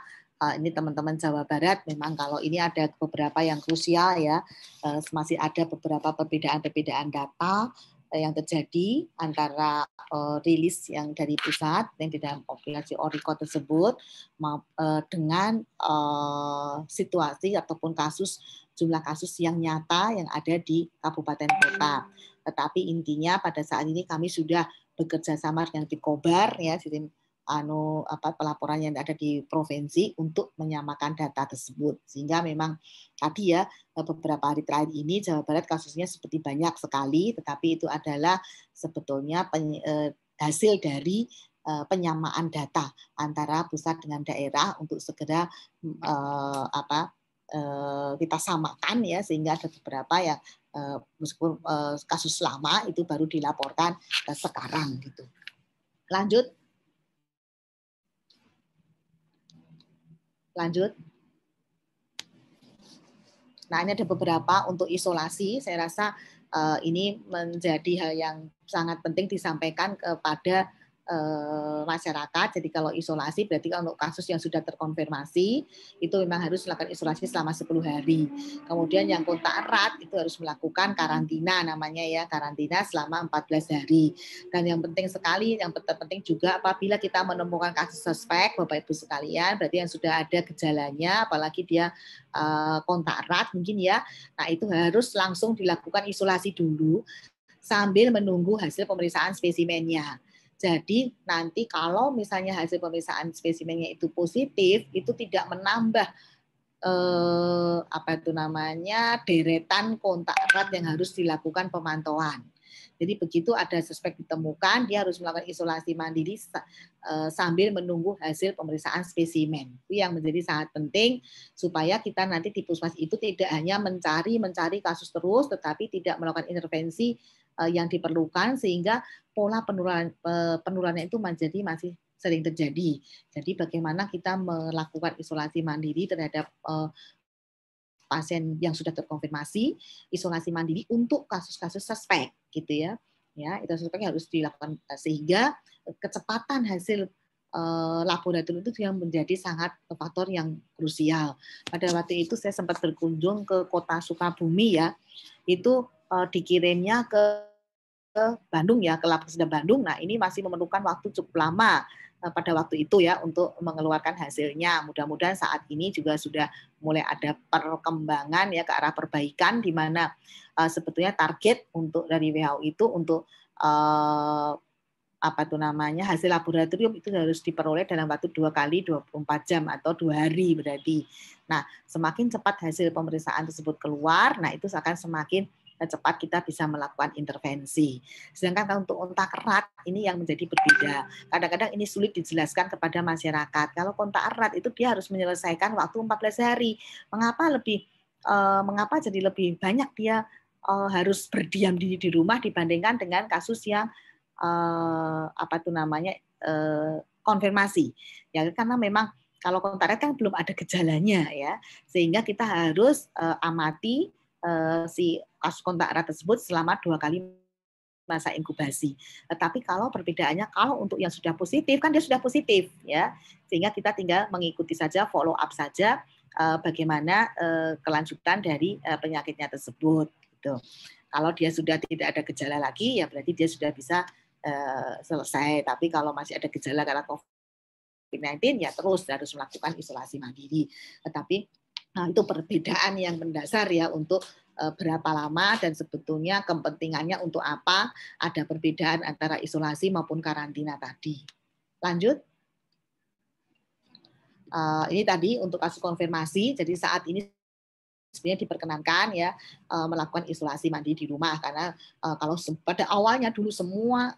S1: ini teman-teman Jawa Barat memang kalau ini ada beberapa yang krusial ya, masih ada beberapa perbedaan-perbedaan data yang terjadi antara rilis yang dari pusat yang di dalam populasi ORICO tersebut dengan situasi ataupun jumlah kasus yang nyata yang ada di kabupaten kota. Tetapi intinya pada saat ini kami sudah bekerja sama dengan Pikobar ya sistem pelaporan yang ada di provinsi untuk menyamakan data tersebut. Sehingga memang tadi ya beberapa hari terakhir ini Jawa Barat kasusnya seperti banyak sekali, tetapi itu adalah sebetulnya hasil dari penyamaan data antara pusat dengan daerah untuk segera kita samakan ya sehingga ada beberapa yang meskipun kasus lama itu baru dilaporkan sekarang gitu. Lanjut. Nah, ini ada beberapa untuk isolasi. Saya rasa ini menjadi hal yang sangat penting disampaikan kepada masyarakat. Jadi kalau isolasi berarti kalau untuk kasus yang sudah terkonfirmasi itu memang harus melakukan isolasi selama 10 hari. Kemudian yang kontak erat itu harus melakukan karantina namanya ya, karantina selama 14 hari. Dan yang penting sekali, yang penting juga apabila kita menemukan kasus suspek Bapak Ibu sekalian, berarti yang sudah ada gejalanya apalagi dia kontak erat mungkin ya. Nah, itu harus langsung dilakukan isolasi dulu sambil menunggu hasil pemeriksaan spesimennya. Jadi nanti kalau misalnya hasil pemeriksaan spesimennya itu positif, itu tidak menambah deretan kontak erat yang harus dilakukan pemantauan. Jadi begitu ada suspek ditemukan, dia harus melakukan isolasi mandiri sambil menunggu hasil pemeriksaan spesimen. Itu yang menjadi sangat penting supaya kita nanti di puskesmas itu tidak hanya mencari kasus terus, tetapi tidak melakukan intervensi yang diperlukan sehingga pola penularan itu masih sering terjadi. Jadi bagaimana kita melakukan isolasi mandiri terhadap pasien yang sudah terkonfirmasi, isolasi mandiri untuk kasus-kasus suspek gitu ya. Ya, itu suspek harus dilakukan sehingga kecepatan hasil laboratorium itu yang menjadi sangat faktor yang krusial. Pada waktu itu saya sempat berkunjung ke kota Sukabumi ya. Itu dikirimnya ke Bandung ya, ke Labkesda Bandung. Nah, ini masih memerlukan waktu cukup lama pada waktu itu ya untuk mengeluarkan hasilnya. Mudah-mudahan saat ini juga sudah mulai ada perkembangan ya ke arah perbaikan di mana sebetulnya target untuk dari WHO itu untuk hasil laboratorium itu harus diperoleh dalam waktu 2 kali 24 jam atau 2 hari berarti. Nah, semakin cepat hasil pemeriksaan tersebut keluar, nah itu akan semakin cepat kita bisa melakukan intervensi. Sedangkan kalau untuk kontak erat ini yang menjadi berbeda. Kadang-kadang ini sulit dijelaskan kepada masyarakat. Kalau kontak erat itu dia harus menyelesaikan waktu 14 hari. Mengapa jadi lebih banyak dia harus berdiam diri di rumah dibandingkan dengan kasus yang konfirmasi. Ya, karena memang kalau kontak erat kan belum ada gejalanya ya, sehingga kita harus amati si kasus kontak erat tersebut selama 2 kali masa inkubasi. Tetapi kalau perbedaannya, kalau untuk yang sudah positif kan dia sudah positif ya, sehingga kita tinggal mengikuti saja, follow up saja bagaimana kelanjutan dari penyakitnya tersebut. Gitu. Kalau dia sudah tidak ada gejala lagi, ya berarti dia sudah bisa selesai. Tapi kalau masih ada gejala karena COVID-19, ya terus harus melakukan isolasi mandiri. Tetapi itu perbedaan yang mendasar ya untuk berapa lama dan sebetulnya kepentingannya untuk apa, ada perbedaan antara isolasi maupun karantina tadi. Lanjut. Ini tadi untuk kasus konfirmasi, jadi saat ini sebenarnya diperkenankan ya melakukan isolasi mandiri di rumah, karena kalau pada awalnya dulu semua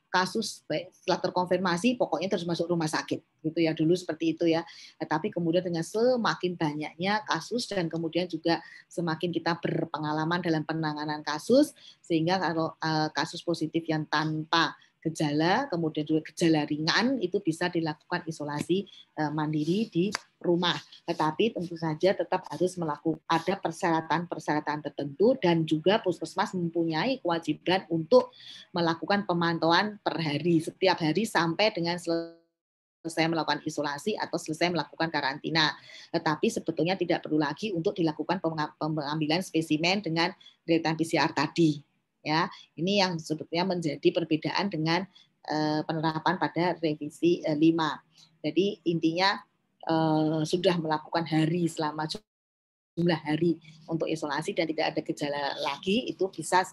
S1: kasus setelah terkonfirmasi pokoknya terus masuk rumah sakit gitu ya, dulu seperti itu ya. Tapi kemudian dengan semakin banyaknya kasus dan kemudian juga semakin kita berpengalaman dalam penanganan kasus, sehingga kalau kasus positif yang tanpa gejala, kemudian juga gejala ringan, itu bisa dilakukan isolasi mandiri di rumah. Tetapi tentu saja tetap harus melakukan ada persyaratan-persyaratan tertentu, dan juga puskesmas mempunyai kewajiban untuk melakukan pemantauan per hari, setiap hari sampai dengan selesai melakukan isolasi atau selesai melakukan karantina. Tetapi sebetulnya tidak perlu lagi untuk dilakukan pengambilan spesimen dengan real time PCR tadi. Ya, ini yang sebetulnya menjadi perbedaan dengan penerapan pada revisi 5. Jadi intinya sudah melakukan hari selama jumlah hari untuk isolasi dan tidak ada gejala lagi, itu bisa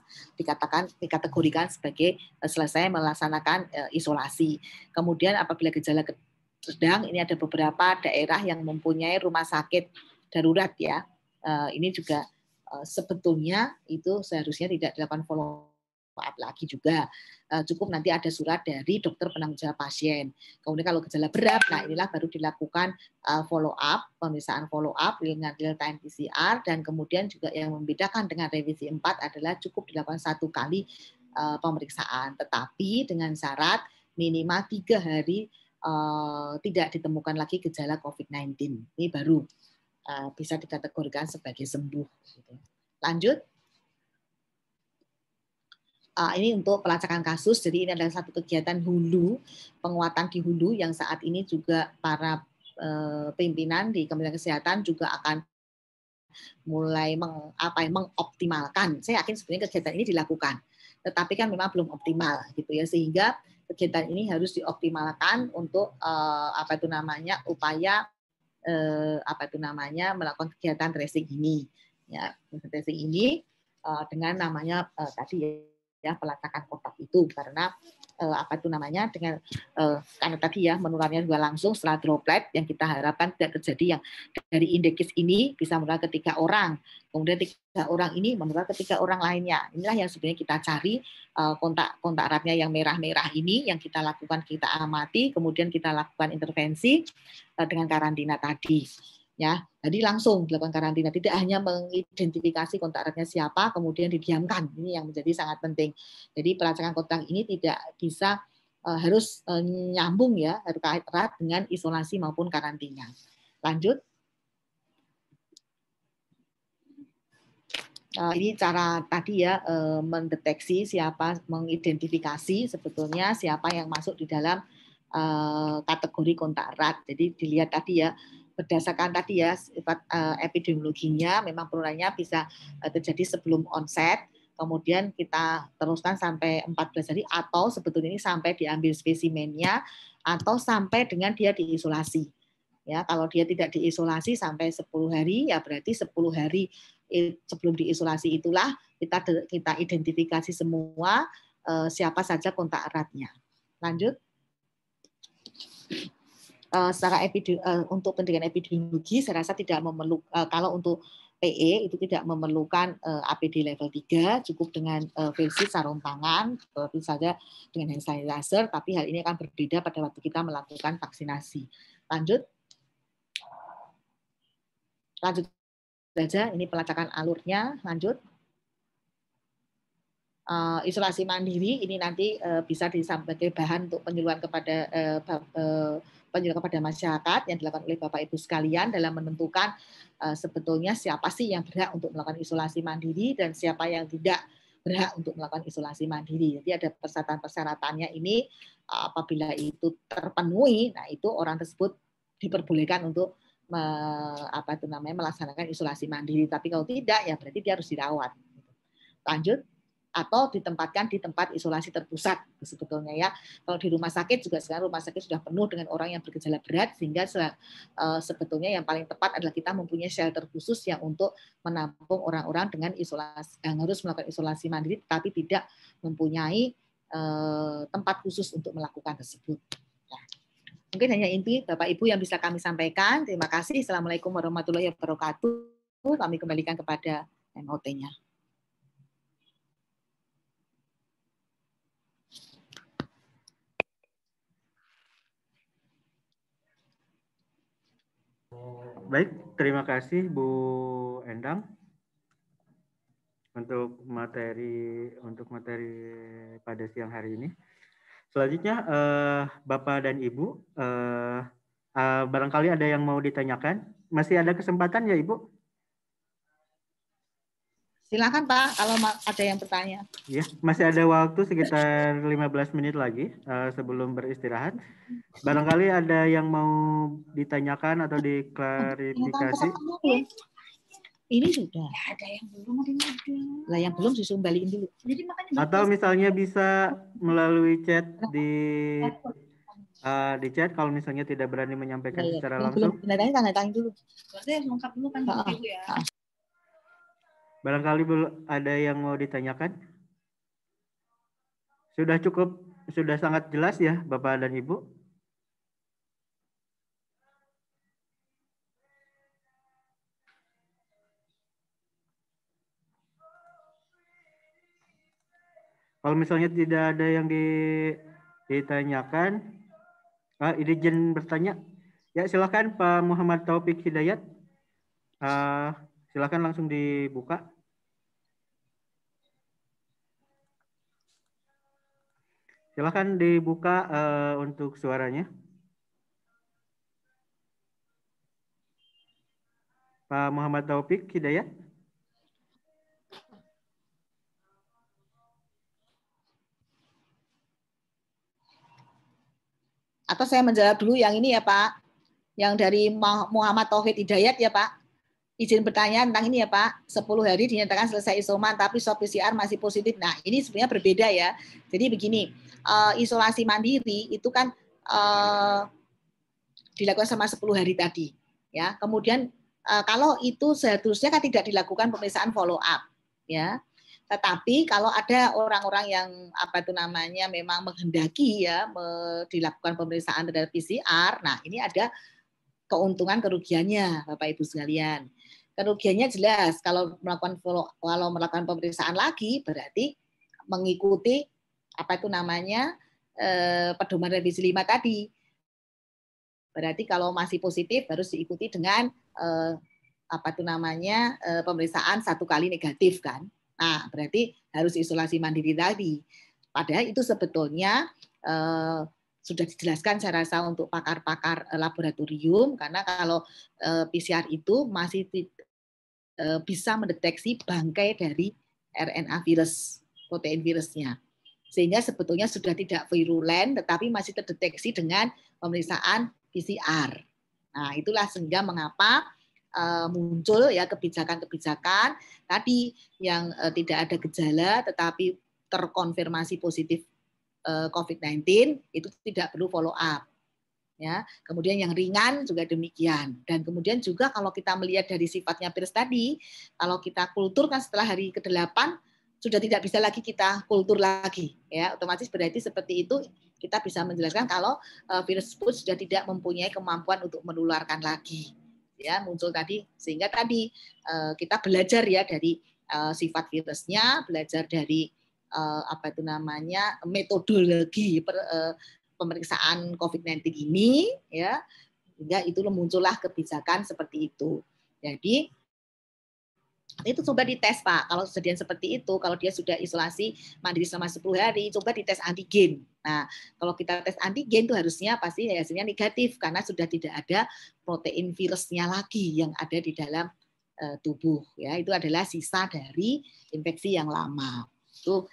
S1: dikategorikan sebagai selesai melaksanakan isolasi. Kemudian apabila gejala sedang, ini ada beberapa daerah yang mempunyai rumah sakit darurat ya. Ini juga sebetulnya itu seharusnya tidak dilakukan follow up lagi juga. Cukup nanti ada surat dari dokter penanggung jawab pasien. Kemudian kalau gejala berat, nah inilah baru dilakukan follow up, pemeriksaan follow up dengan real time PCR, dan kemudian juga yang membedakan dengan revisi 4 adalah cukup dilakukan 1 kali pemeriksaan, tetapi dengan syarat minimal 3 hari tidak ditemukan lagi gejala COVID-19. Ini baru bisa dikategorikan sebagai sembuh. Lanjut. Ini untuk pelacakan kasus, jadi ini adalah satu kegiatan hulu, penguatan di hulu yang saat ini juga para pimpinan di Kementerian Kesehatan juga akan mulai mengoptimalkan. Saya yakin sebenarnya kegiatan ini dilakukan, tetapi kan memang belum optimal gitu ya, sehingga kegiatan ini harus dioptimalkan untuk upaya melakukan kegiatan tracing ini ya, tracing ini dengan namanya tadi ya pelacakan kontak itu, karena dengan karena tadi ya menularnya juga langsung setelah droplet, yang kita harapkan tidak terjadi yang dari indekis ini bisa menular ke 3 orang, kemudian 3 orang ini menular ke 3 orang lainnya. Inilah yang sebenarnya kita cari, kontak eratnya yang merah-merah ini yang kita lakukan, kita amati, kemudian kita lakukan intervensi dengan karantina tadi. Ya, jadi langsung dilakukan karantina, tidak hanya mengidentifikasi kontak eratnya siapa kemudian didiamkan. Ini yang menjadi sangat penting. Jadi pelacakan kontak ini tidak bisa harus nyambung ya, harus erat dengan isolasi maupun karantina. Lanjut. Ini cara tadi ya mendeteksi siapa, mengidentifikasi sebetulnya siapa yang masuk di dalam kategori kontak erat. Jadi dilihat tadi ya, berdasarkan tadi ya sifat epidemiologinya, memang penularannya bisa terjadi sebelum onset, kemudian kita teruskan sampai 14 hari, atau sebetulnya ini sampai diambil spesimennya, atau sampai dengan dia diisolasi. Ya, kalau dia tidak diisolasi sampai 10 hari, ya berarti 10 hari sebelum diisolasi itulah kita identifikasi semua siapa saja kontak eratnya. Lanjut. Secara untuk pendidikan epidemiologi saya rasa tidak memerlukan, kalau untuk PE itu tidak memerlukan APD level 3, cukup dengan face shield, sarung tangan, tentu saja dengan hand sanitizer, tapi hal ini akan berbeda pada waktu kita melakukan vaksinasi. Lanjut saja, ini pelacakan alurnya. Lanjut. Isolasi mandiri ini nanti bisa disampaikan bahan untuk penyuluhan kepada masyarakat yang dilakukan oleh Bapak Ibu sekalian dalam menentukan sebetulnya siapa sih yang berhak untuk melakukan isolasi mandiri dan siapa yang tidak berhak untuk melakukan isolasi mandiri. Jadi ada persyaratan-persyaratannya ini, apabila itu terpenuhi, nah itu orang tersebut diperbolehkan untuk melaksanakan isolasi mandiri. Tapi kalau tidak, ya berarti dia harus dirawat. Lanjut. Atau ditempatkan di tempat isolasi terpusat sebetulnya ya. Kalau di rumah sakit juga sekarang rumah sakit sudah penuh dengan orang yang bergejala berat, sehingga sebetulnya yang paling tepat adalah kita mempunyai shelter khusus yang untuk menampung orang-orang dengan isolasi yang harus melakukan isolasi mandiri tapi tidak mempunyai tempat khusus untuk melakukan tersebut. Ya. Mungkin hanya inti Bapak Ibu yang bisa kami sampaikan. Terima kasih. Assalamualaikum warahmatullahi wabarakatuh. Kami kembalikan kepada MOT-nya.
S2: Baik, terima kasih Bu Endang untuk materi pada siang hari ini. Selanjutnya Bapak dan Ibu, barangkali ada yang mau ditanyakan. Masih ada kesempatan ya Ibu?
S1: Silakan Pak, kalau ada yang bertanya.
S2: Ya, masih ada waktu sekitar 15 menit lagi sebelum beristirahat. Barangkali ada yang mau ditanyakan atau diklarifikasi.
S1: Ini sudah. Ada yang belum, ada yang udah. Lah yang belum disuruh balikin dulu. Jadi makanya
S2: atau misalnya bisa melalui chat di chat kalau misalnya tidak berani menyampaikan secara langsung.
S1: Belum, tanda tangan dulu. Berarti lengkap dulu kan Ibu ya.
S2: Barangkali ada yang mau ditanyakan. Sudah sangat jelas ya Bapak dan Ibu. Kalau misalnya tidak ada yang ditanyakan, izin bertanya. Ya silakan Pak Muhammad Taufik Hidayat. Silakan langsung dibuka. Silakan dibuka untuk suaranya. Pak Muhammad Taufik Hidayat.
S1: Atau saya menjawab dulu yang ini ya Pak. Yang dari Muhammad Taufik Hidayat ya Pak. Izin bertanya tentang ini ya Pak. 10 hari dinyatakan selesai isoman tapi swab PCR masih positif. Nah ini sebenarnya berbeda ya. Jadi begini, isolasi mandiri itu kan dilakukan sama 10 hari tadi. Ya, kemudian kalau itu seharusnya kan tidak dilakukan pemeriksaan follow up. Ya, tetapi kalau ada orang-orang yang memang menghendaki ya dilakukan pemeriksaan terhadap PCR, nah ini ada keuntungan kerugiannya Bapak Ibu sekalian. Kerugiannya jelas kalau melakukan pemeriksaan lagi berarti mengikuti pedoman revisi 5 tadi. Berarti kalau masih positif harus diikuti dengan pemeriksaan 1 kali negatif kan. Nah, berarti harus isolasi mandiri tadi. Padahal itu sebetulnya sudah dijelaskan saya rasa untuk pakar-pakar laboratorium, karena kalau PCR itu masih bisa mendeteksi bangkai dari RNA virus, protein virusnya. Sehingga sebetulnya sudah tidak virulen, tetapi masih terdeteksi dengan pemeriksaan PCR. Nah, itulah sehingga mengapa muncul ya kebijakan-kebijakan tadi yang tidak ada gejala tetapi terkonfirmasi positif COVID-19 itu tidak perlu follow up. Ya, kemudian yang ringan juga demikian. Dan kemudian juga kalau kita melihat dari sifatnya virus tadi, kalau kita kulturkan setelah hari ke-8 sudah tidak bisa lagi kita kultur lagi, ya otomatis berarti seperti itu kita bisa menjelaskan kalau virus tersebut sudah tidak mempunyai kemampuan untuk menularkan lagi, ya muncul tadi sehingga tadi kita belajar ya dari sifat virusnya, belajar dari apa itu namanya metodologi pemeriksaan COVID-19 ini, ya sehingga itu muncullah kebijakan seperti itu. Jadi itu coba dites Pak, kalau kejadian seperti itu, kalau dia sudah isolasi mandiri selama 10 hari, coba dites antigen. Nah, kalau kita tes antigen itu harusnya pasti hasilnya negatif, karena sudah tidak ada protein virusnya lagi yang ada di dalam tubuh. Ya, itu adalah sisa dari infeksi yang lama. Itu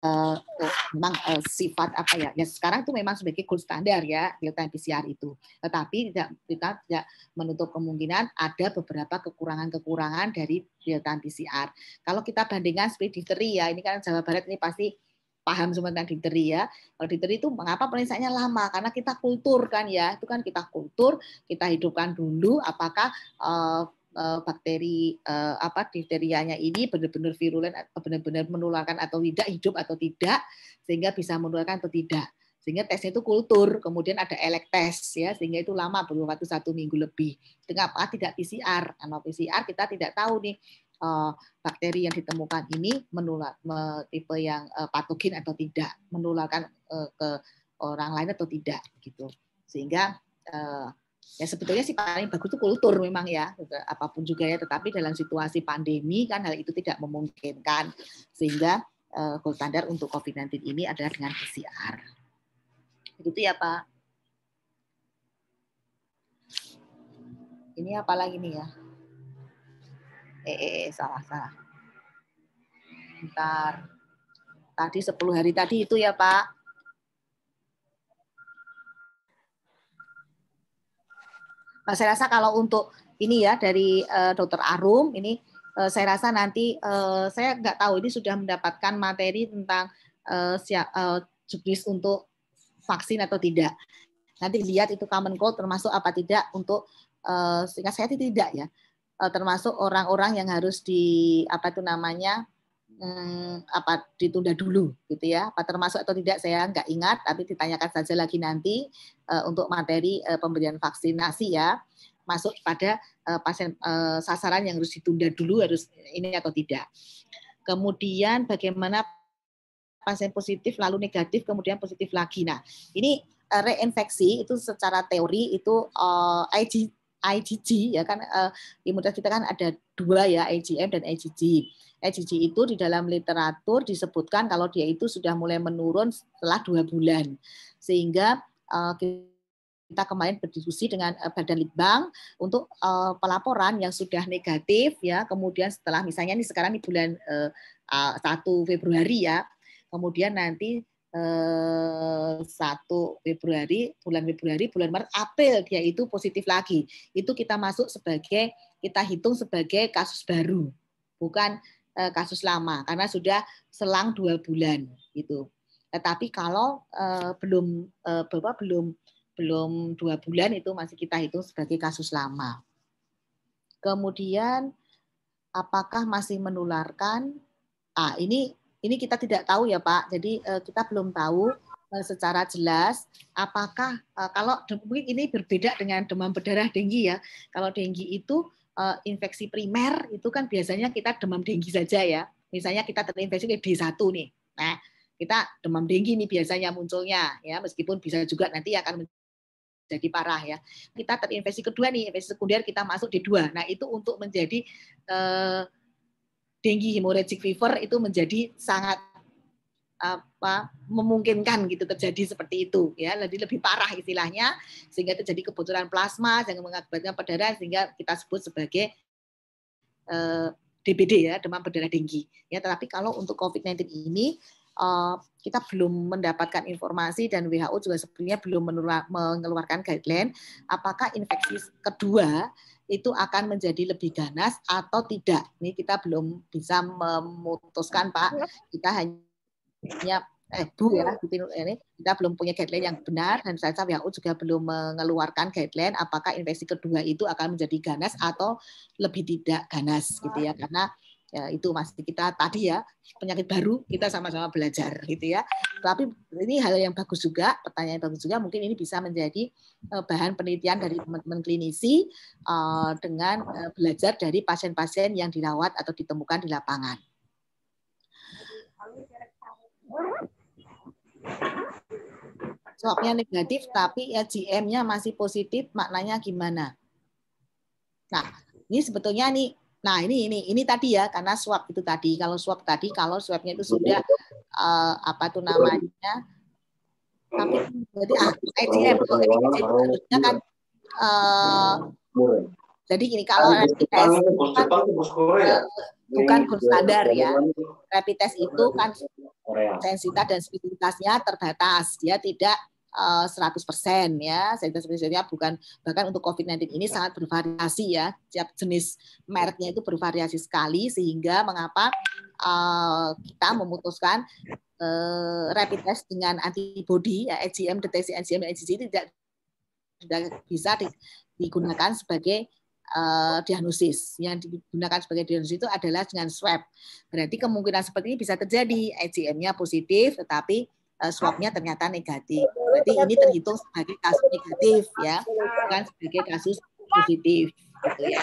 S1: memang sifat apa ya? Ya sekarang itu memang sebagai gold standar ya real time PCR itu. Tetapi kita tidak menutup kemungkinan ada beberapa kekurangan-kekurangan dari real time PCR. Kalau kita bandingkan seperti difteri ya, ini kan Jawa Barat ini pasti paham semua tentang difteri ya. Kalau difteri itu mengapa pemeriksaannya lama? Karena kita kultur kan ya, itu kan kita kultur, kita hidupkan dulu apakah bakteri difterianya ini benar-benar virulen, benar-benar menularkan atau tidak, hidup atau tidak, sehingga bisa menularkan atau tidak. Sehingga tesnya itu kultur, kemudian ada elek tes ya, sehingga itu lama, perlu waktu 1 minggu lebih. Mengapa tidak PCR? Karena PCR kita tidak tahu nih bakteri yang ditemukan ini menular tipe yang patogen atau tidak, menularkan ke orang lain atau tidak gitu. Sehingga ya sebetulnya sih paling bagus itu kultur memang ya, apapun juga ya, tetapi dalam situasi pandemi kan hal itu tidak memungkinkan, sehingga gold standar untuk COVID-19 ini adalah dengan PCR. Begitu ya Pak. Ini apa lagi nih ya? Salah. Bentar. Tadi 10 hari tadi itu ya Pak. Nah, saya rasa kalau untuk ini ya dari Dr. Arum ini saya rasa nanti saya nggak tahu ini sudah mendapatkan materi tentang juknis untuk vaksin atau tidak. Nanti lihat itu common cold termasuk apa tidak untuk seingat saya tidak ya, termasuk orang-orang yang harus ditunda dulu gitu ya, apa termasuk atau tidak saya nggak ingat, tapi ditanyakan saja lagi nanti untuk materi pemberian vaksinasi ya, masuk pada pasien sasaran yang harus ditunda dulu, harus ini atau tidak. Kemudian bagaimana pasien positif lalu negatif kemudian positif lagi. Nah ini reinfeksi itu secara teori itu IgG ya kan, imunitas kita kan ada 2 ya, IgM dan IgG. IgG itu di dalam literatur disebutkan kalau dia itu sudah mulai menurun setelah 2 bulan. Sehingga kita kemarin berdiskusi dengan Badan Litbang untuk pelaporan yang sudah negatif ya, kemudian setelah misalnya ini sekarang di bulan 1 Februari ya, kemudian nanti 1 Februari, bulan Maret, April dia itu positif lagi. Itu kita masuk sebagai, kita hitung sebagai kasus baru, bukan kasus lama karena sudah selang 2 bulan gitu. Tetapi kalau belum 2 bulan itu masih kita hitung sebagai kasus lama. Kemudian apakah masih menularkan? Ini kita tidak tahu ya Pak. Jadi kita belum tahu secara jelas apakah kalau mungkin ini berbeda dengan demam berdarah denggi ya. Kalau denggi itu infeksi primer itu kan biasanya kita demam denggi saja ya. Misalnya kita terinfeksi D1 nih. Nah, kita demam denggi nih biasanya munculnya ya, meskipun bisa juga nanti akan jadi parah ya. Kita terinfeksi kedua nih, infeksi sekunder kita masuk D2. Nah, itu untuk menjadi dengue hemorrhagic fever itu menjadi sangat memungkinkan gitu terjadi seperti itu ya, lebih parah istilahnya, sehingga terjadi kebocoran plasma yang mengakibatkan perdarahan sehingga kita sebut sebagai DBD ya, demam berdarah denggi ya. Tetapi kalau untuk COVID-19 ini kita belum mendapatkan informasi dan WHO juga sebenarnya belum mengeluarkan guideline apakah infeksi kedua itu akan menjadi lebih ganas atau tidak. Ini kita belum bisa memutuskan Pak. Kita hanya Bu ya, ini kita belum punya guideline yang benar dan saya rasa WHO juga belum mengeluarkan guideline apakah infeksi kedua itu akan menjadi ganas atau lebih tidak ganas gitu ya, karena Ya, itu masih kita tadi ya, penyakit baru kita sama-sama belajar gitu ya. Tapi ini hal yang bagus juga, pertanyaan yang bagus juga, mungkin ini bisa menjadi bahan penelitian dari teman-teman klinisi dengan belajar dari pasien-pasien yang dirawat atau ditemukan di lapangan. Swabnya negatif tapi IgM-nya masih positif, maknanya gimana? Nah, ini sebetulnya nih, nah ini tadi ya, karena swab itu tadi, kalau swabnya itu sudah apa tuh namanya, tapi jadi IgM harusnya kan jadi gini, kalau rapid test kan bukan gold standar ya, rapid test itu kan sensitivitas dan spesifitasnya terbatas, dia tidak 100% ya, sensitivitasnya bukan, bahkan untuk COVID-19 ini sangat bervariasi ya, setiap jenis mereknya itu bervariasi sekali, sehingga mengapa kita memutuskan rapid test dengan antibody ya, IgM, deteksi IgM dan IgG tidak bisa digunakan sebagai diagnosis. Yang digunakan sebagai diagnosis itu adalah dengan swab. Berarti kemungkinan seperti ini bisa terjadi, IgM-nya positif tetapi swabnya ternyata negatif. Berarti ini terhitung sebagai kasus negatif ya, bukan sebagai kasus positif gitu ya.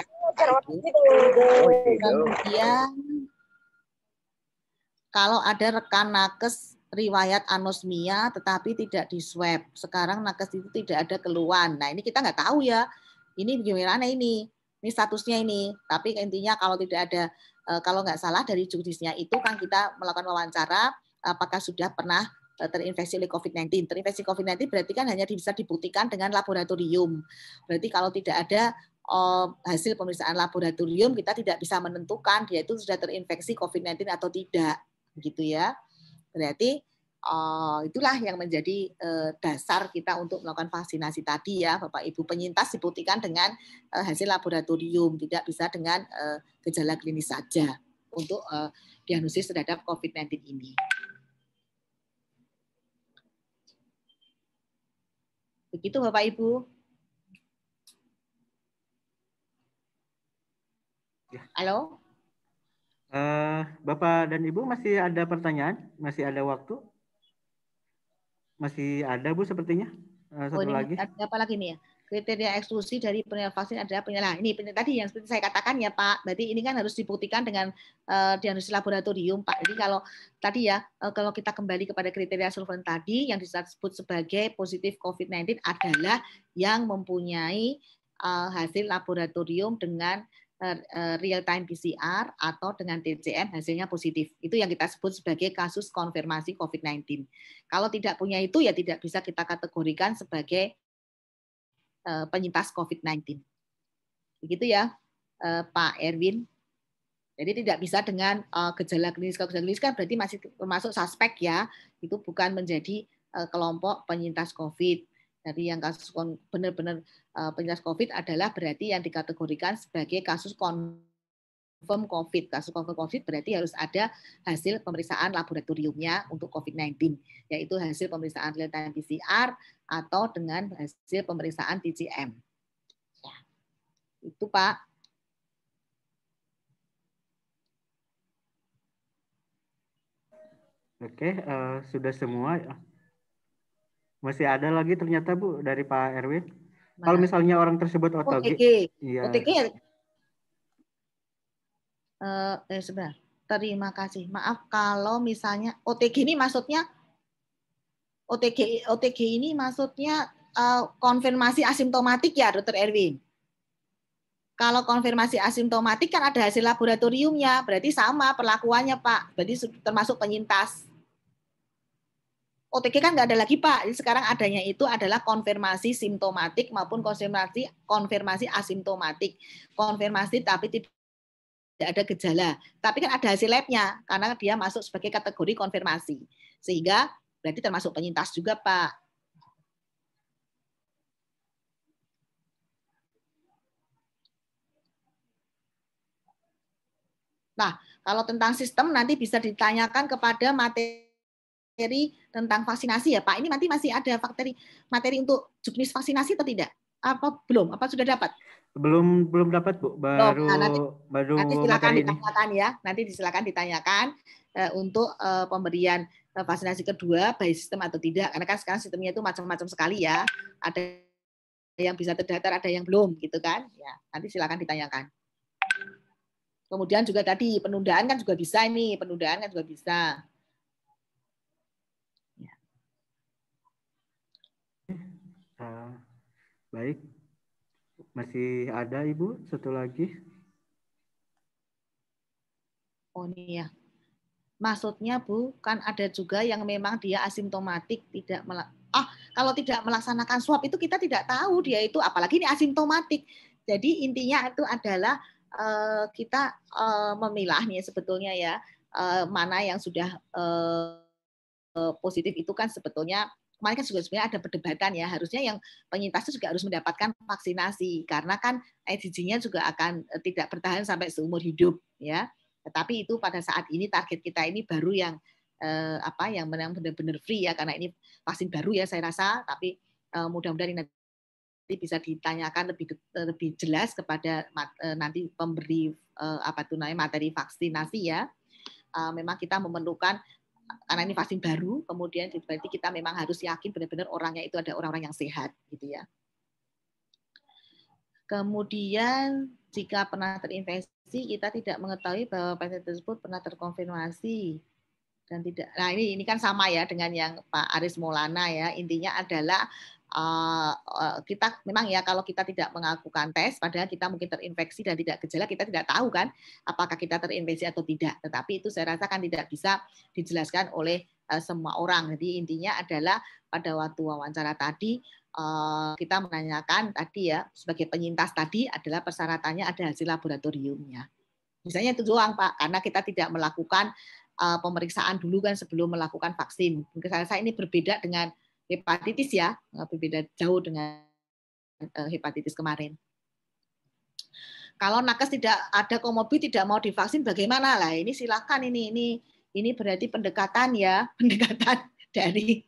S1: Kemudian kalau ada rekan nakes riwayat anosmia tetapi tidak di swab, sekarang nakes itu tidak ada keluhan. Nah ini kita nggak tahu ya, ini gimana ini statusnya ini. Tapi intinya kalau tidak ada, kalau nggak salah dari judisnya itu kan kita melakukan wawancara apakah sudah pernah terinfeksi oleh COVID-19. Terinfeksi COVID-19 berarti kan hanya bisa dibuktikan dengan laboratorium. Berarti kalau tidak ada hasil pemeriksaan laboratorium, kita tidak bisa menentukan dia itu sudah terinfeksi COVID-19 atau tidak, gitu ya. Berarti itulah yang menjadi dasar kita untuk melakukan vaksinasi tadi ya, Bapak Ibu. Penyintas dibuktikan dengan hasil laboratorium, tidak bisa dengan gejala klinis saja untuk diagnosis terhadap COVID-19 ini. Begitu Bapak Ibu. Halo?
S2: Bapak dan Ibu masih ada pertanyaan? Masih ada waktu? Masih ada Bu sepertinya. Satu lagi.
S1: Apa lagi nih ya? Kriteria eksklusi dari penerima vaksin adalah penyelah. Ini tadi yang seperti saya katakan ya Pak. Berarti ini kan harus dibuktikan dengan diagnosis laboratorium Pak. Jadi kalau tadi ya, kalau kita kembali kepada kriteria surveillance tadi yang disebut sebagai positif COVID-19 adalah yang mempunyai hasil laboratorium dengan real time PCR atau dengan TCM hasilnya positif. Itu yang kita sebut sebagai kasus konfirmasi COVID-19. Kalau tidak punya itu ya tidak bisa kita kategorikan sebagai penyintas COVID-19. Begitu ya, Pak Erwin. Jadi tidak bisa dengan gejala klinis. Kalau gejala klinis kan berarti masih termasuk suspek ya. Itu bukan menjadi kelompok penyintas COVID. Jadi yang kasus benar-benar penyintas COVID adalah berarti yang dikategorikan sebagai kasus confirm COVID. Kasus confirm COVID berarti harus ada hasil pemeriksaan laboratoriumnya untuk COVID-19, yaitu hasil pemeriksaan real-time PCR atau dengan hasil pemeriksaan TCM. Ya. Itu Pak.
S2: Oke, sudah semua. Masih ada lagi ternyata Bu dari Pak Erwin. Mana? Kalau misalnya orang tersebut OTG.
S1: Iya. OTG sebentar. Terima kasih. Maaf kalau misalnya OTG ini maksudnya OTG ini maksudnya konfirmasi asimptomatik ya, Dr. Erwin. Kalau konfirmasi asimptomatik kan ada hasil laboratoriumnya, berarti sama perlakuannya Pak. Berarti termasuk penyintas. OTG kan nggak ada lagi Pak. Jadi sekarang adanya itu adalah konfirmasi simptomatik maupun konfirmasi asimptomatik. Konfirmasi tapi tidak ada gejala. Tapi kan ada hasil labnya karena dia masuk sebagai kategori konfirmasi. Sehingga berarti termasuk penyintas juga Pak. Nah, kalau tentang sistem nanti bisa ditanyakan kepada materi tentang vaksinasi ya Pak. Ini nanti masih ada materi untuk juknis vaksinasi atau tidak? Apa belum? Apa sudah dapat?
S2: Belum dapat Bu,
S1: Belum. Nah,
S2: baru
S1: nanti silakan
S2: materi ini.
S1: ditanyakan ya. Nanti silakan ditanyakan untuk pemberian vaksinasi kedua by sistem atau tidak. Karena kan sekarang sistemnya itu macam-macam sekali ya. Ada yang bisa terdaftar, ada yang belum gitu kan. Ya, nanti silakan ditanyakan. Kemudian juga tadi penundaan kan juga bisa ini, penundaan kan juga bisa. Ya.
S2: Baik, masih ada Ibu satu lagi.
S1: Oh ini ya. Maksudnya Bu, kan ada juga yang memang dia asimptomatik tidak kalau tidak melaksanakan swab itu kita tidak tahu dia itu, apalagi ini asimptomatik. Jadi intinya itu adalah kita memilah nih sebetulnya ya, mana yang sudah positif itu kan sebetulnya kemarin kan juga sebenarnya ada perdebatan ya, harusnya yang penyintas itu juga harus mendapatkan vaksinasi karena kan IgG-nya juga akan tidak bertahan sampai seumur hidup ya. Tetapi itu pada saat ini target kita ini baru yang yang benar-benar free ya, karena ini vaksin baru ya saya rasa, tapi mudah-mudahan nanti bisa ditanyakan lebih jelas kepada nanti pemberi materi vaksinasi ya. Memang kita memerlukan, karena ini vaksin baru, kemudian berarti kita memang harus yakin benar-benar orangnya itu ada orang-orang yang sehat gitu ya. Kemudian jika pernah terinfeksi kita tidak mengetahui bahwa pasien tersebut pernah terkonfirmasi dan tidak. Nah ini kan sama ya dengan yang Pak Aris Maulana ya. Intinya adalah kita memang ya kalau kita tidak melakukan tes, padahal kita mungkin terinfeksi dan tidak gejala, kita tidak tahu kan apakah kita terinfeksi atau tidak. Tetapi itu saya rasa kan tidak bisa dijelaskan oleh semua orang. Jadi intinya adalah pada waktu wawancara tadi kita menanyakan tadi ya sebagai penyintas tadi adalah persyaratannya ada hasil laboratoriumnya. Misalnya itu doang Pak, karena kita tidak melakukan pemeriksaan dulu kan sebelum melakukan vaksin. Saya rasa ini berbeda dengan hepatitis ya, berbeda jauh dengan hepatitis kemarin. Kalau nakes tidak ada komorbid tidak mau divaksin bagaimana lah? Ini silakan ini berarti pendekatan ya, pendekatan dari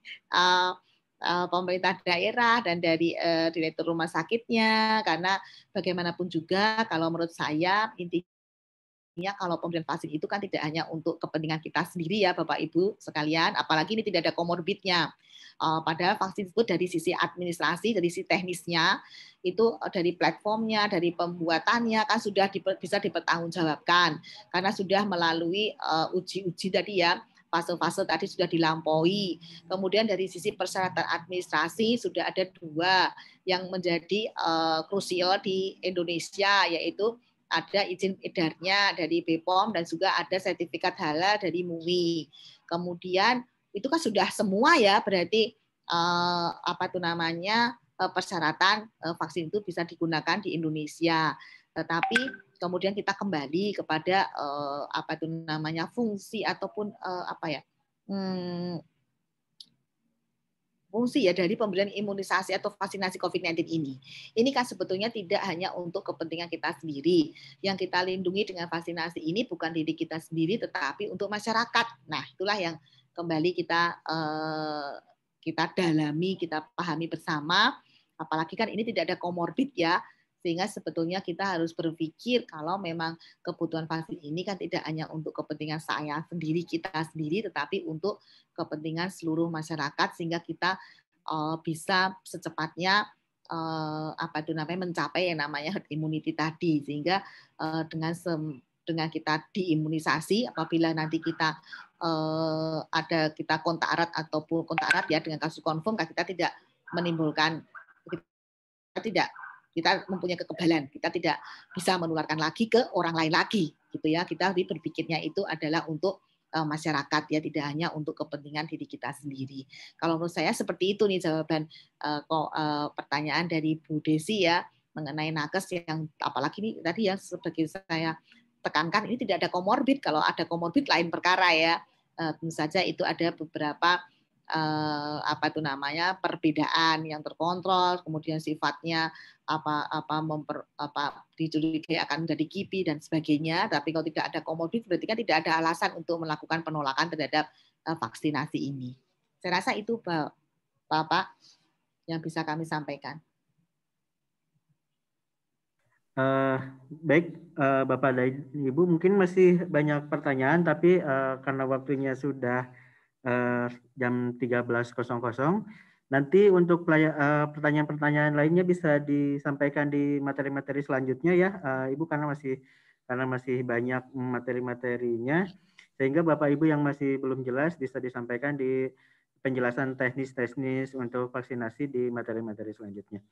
S1: pemerintah daerah dan dari direktur rumah sakitnya, karena bagaimanapun juga kalau menurut saya intinya kalau pemberian vaksin itu kan tidak hanya untuk kepentingan kita sendiri ya Bapak Ibu sekalian, apalagi ini tidak ada komorbidnya. Padahal vaksin itu dari sisi administrasi, dari sisi teknisnya, itu dari platformnya, dari pembuatannya kan sudah bisa dipertanggungjawabkan karena sudah melalui uji-uji tadi ya, fase-fase tadi sudah dilampaui. Kemudian dari sisi persyaratan administrasi sudah ada 2 yang menjadi krusial di Indonesia, yaitu ada izin edarnya dari BPOM dan juga ada sertifikat halal dari MUI. Kemudian itu kan sudah semua ya, berarti persyaratan vaksin itu bisa digunakan di Indonesia. Tetapi kemudian kita kembali kepada fungsi ataupun fungsi ya dari pemberian imunisasi atau vaksinasi COVID-19 ini. Ini kan sebetulnya tidak hanya untuk kepentingan kita sendiri. Yang kita lindungi dengan vaksinasi ini bukan diri kita sendiri, tetapi untuk masyarakat. Nah, itulah yang kembali kita dalami, kita pahami bersama. Apalagi kan ini tidak ada komorbid ya, sehingga sebetulnya kita harus berpikir kalau memang kebutuhan vaksin ini kan tidak hanya untuk kepentingan saya sendiri, kita sendiri, tetapi untuk kepentingan seluruh masyarakat sehingga kita bisa secepatnya mencapai yang namanya herd immunity tadi, sehingga dengan kita diimunisasi apabila nanti kita kita kontak erat ataupun kontak erat ya dengan kasus confirm, kita tidak menimbulkan kita mempunyai kekebalan, kita tidak bisa menularkan lagi ke orang lain lagi gitu ya. Kita berpikirnya itu adalah untuk masyarakat ya, tidak hanya untuk kepentingan diri kita sendiri. Kalau menurut saya seperti itu nih jawaban pertanyaan dari Bu Desi ya mengenai nakes, yang apalagi ini tadi yang sebagai saya tekankan ini tidak ada komorbid. Kalau ada komorbid lain perkara ya. Tentu saja itu ada beberapa perbedaan yang terkontrol, kemudian sifatnya dicurigai akan menjadi KIPI dan sebagainya. Tapi kalau tidak ada komorbid berarti kan tidak ada alasan untuk melakukan penolakan terhadap vaksinasi ini. Saya rasa itu Bapak yang bisa kami sampaikan.
S2: Baik, Bapak dan Ibu, mungkin masih banyak pertanyaan, tapi karena waktunya sudah jam 13.00, nanti untuk pertanyaan-pertanyaan lainnya bisa disampaikan di materi-materi selanjutnya ya, Ibu, karena masih banyak materi-materinya, sehingga Bapak Ibu yang masih belum jelas bisa disampaikan di penjelasan teknis-teknis untuk vaksinasi di materi-materi selanjutnya.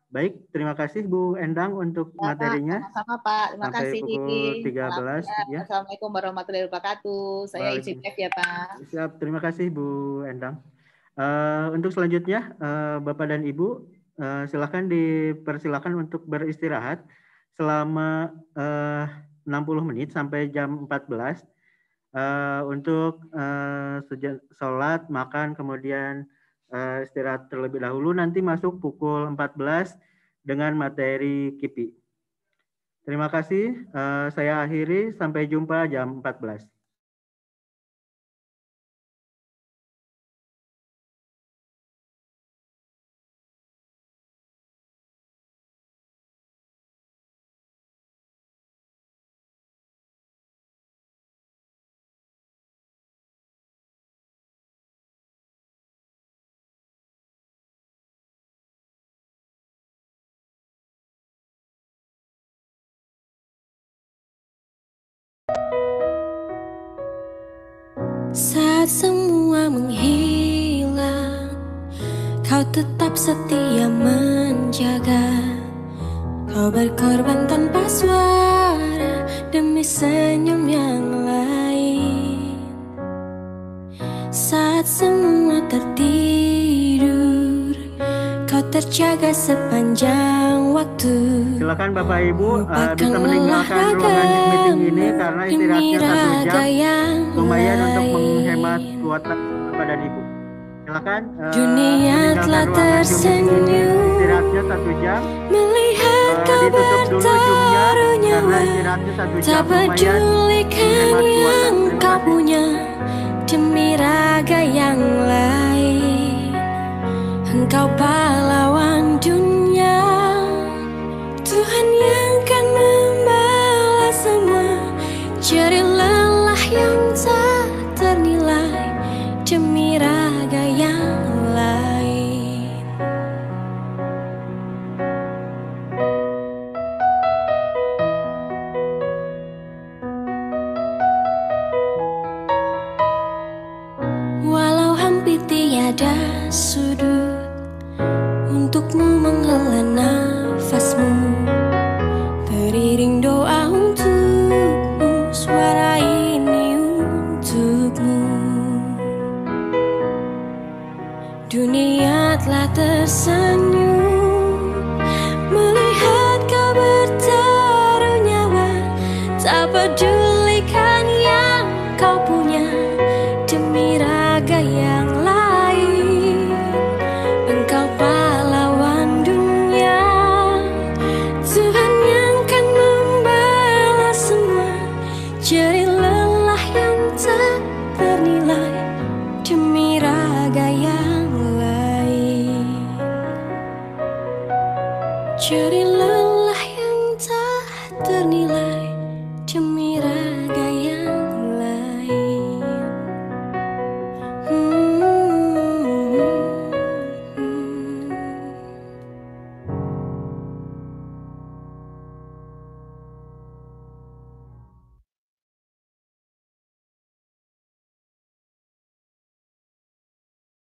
S2: Baik, terima kasih Bu Endang untuk
S1: Ya,
S2: materinya.
S1: Pak, sama-sama Pak. Terima
S2: Sampai
S1: kasih.
S2: pukul 13 ya.
S1: Assalamualaikum warahmatullahi wabarakatuh. Saya izin ya Pak.
S2: Siap, terima kasih Bu Endang. Untuk selanjutnya Bapak dan Ibu silakan dipersilakan untuk beristirahat selama 60 menit sampai jam 14 untuk sholat, makan, kemudian istirahat terlebih dahulu, nanti masuk pukul 14 dengan materi KIPI. Terima kasih, saya akhiri, sampai jumpa jam 14.
S3: Saat semua menghilang, kau tetap setia menjaga. Kau berkorban tanpa suara demi senyum yang lain. Saat semua tertidur, kau terjaga sepanjang waktu.
S2: Silakan Bapak Ibu bisa meninggalkan ruangan meeting ini karena istirahatnya 1 jam, lumayan untuk menghemat kuota Bapak dan Ibu. Silakan
S3: dunia telah tersenyum,
S2: istirahatnya 1 jam,
S3: melihat kau
S2: ditutup dulu zoomnya karena istirahatnya 1 jam,
S3: tak pedulikan yang kau punya demi raga yang lain. Engkau pahlawan dunia, Tuhan yang kan membalas semua jerih lelah yang tak ternilai demi raga yang lain. Walau hampir tiada sudut untukmu menghela nafasmu, teriring doa untukmu, suara ini untukmu. Dunia telah tersenyum melihat kau bertaruh nyawa, tak pedulikan yang kau punya demi raga yang lain. Engkau pahlawan dunia, Tuhan yang kan membalas semua jerih lelah yang tak ternilai demi raga yang lain. Jerih lelah yang tak ternilai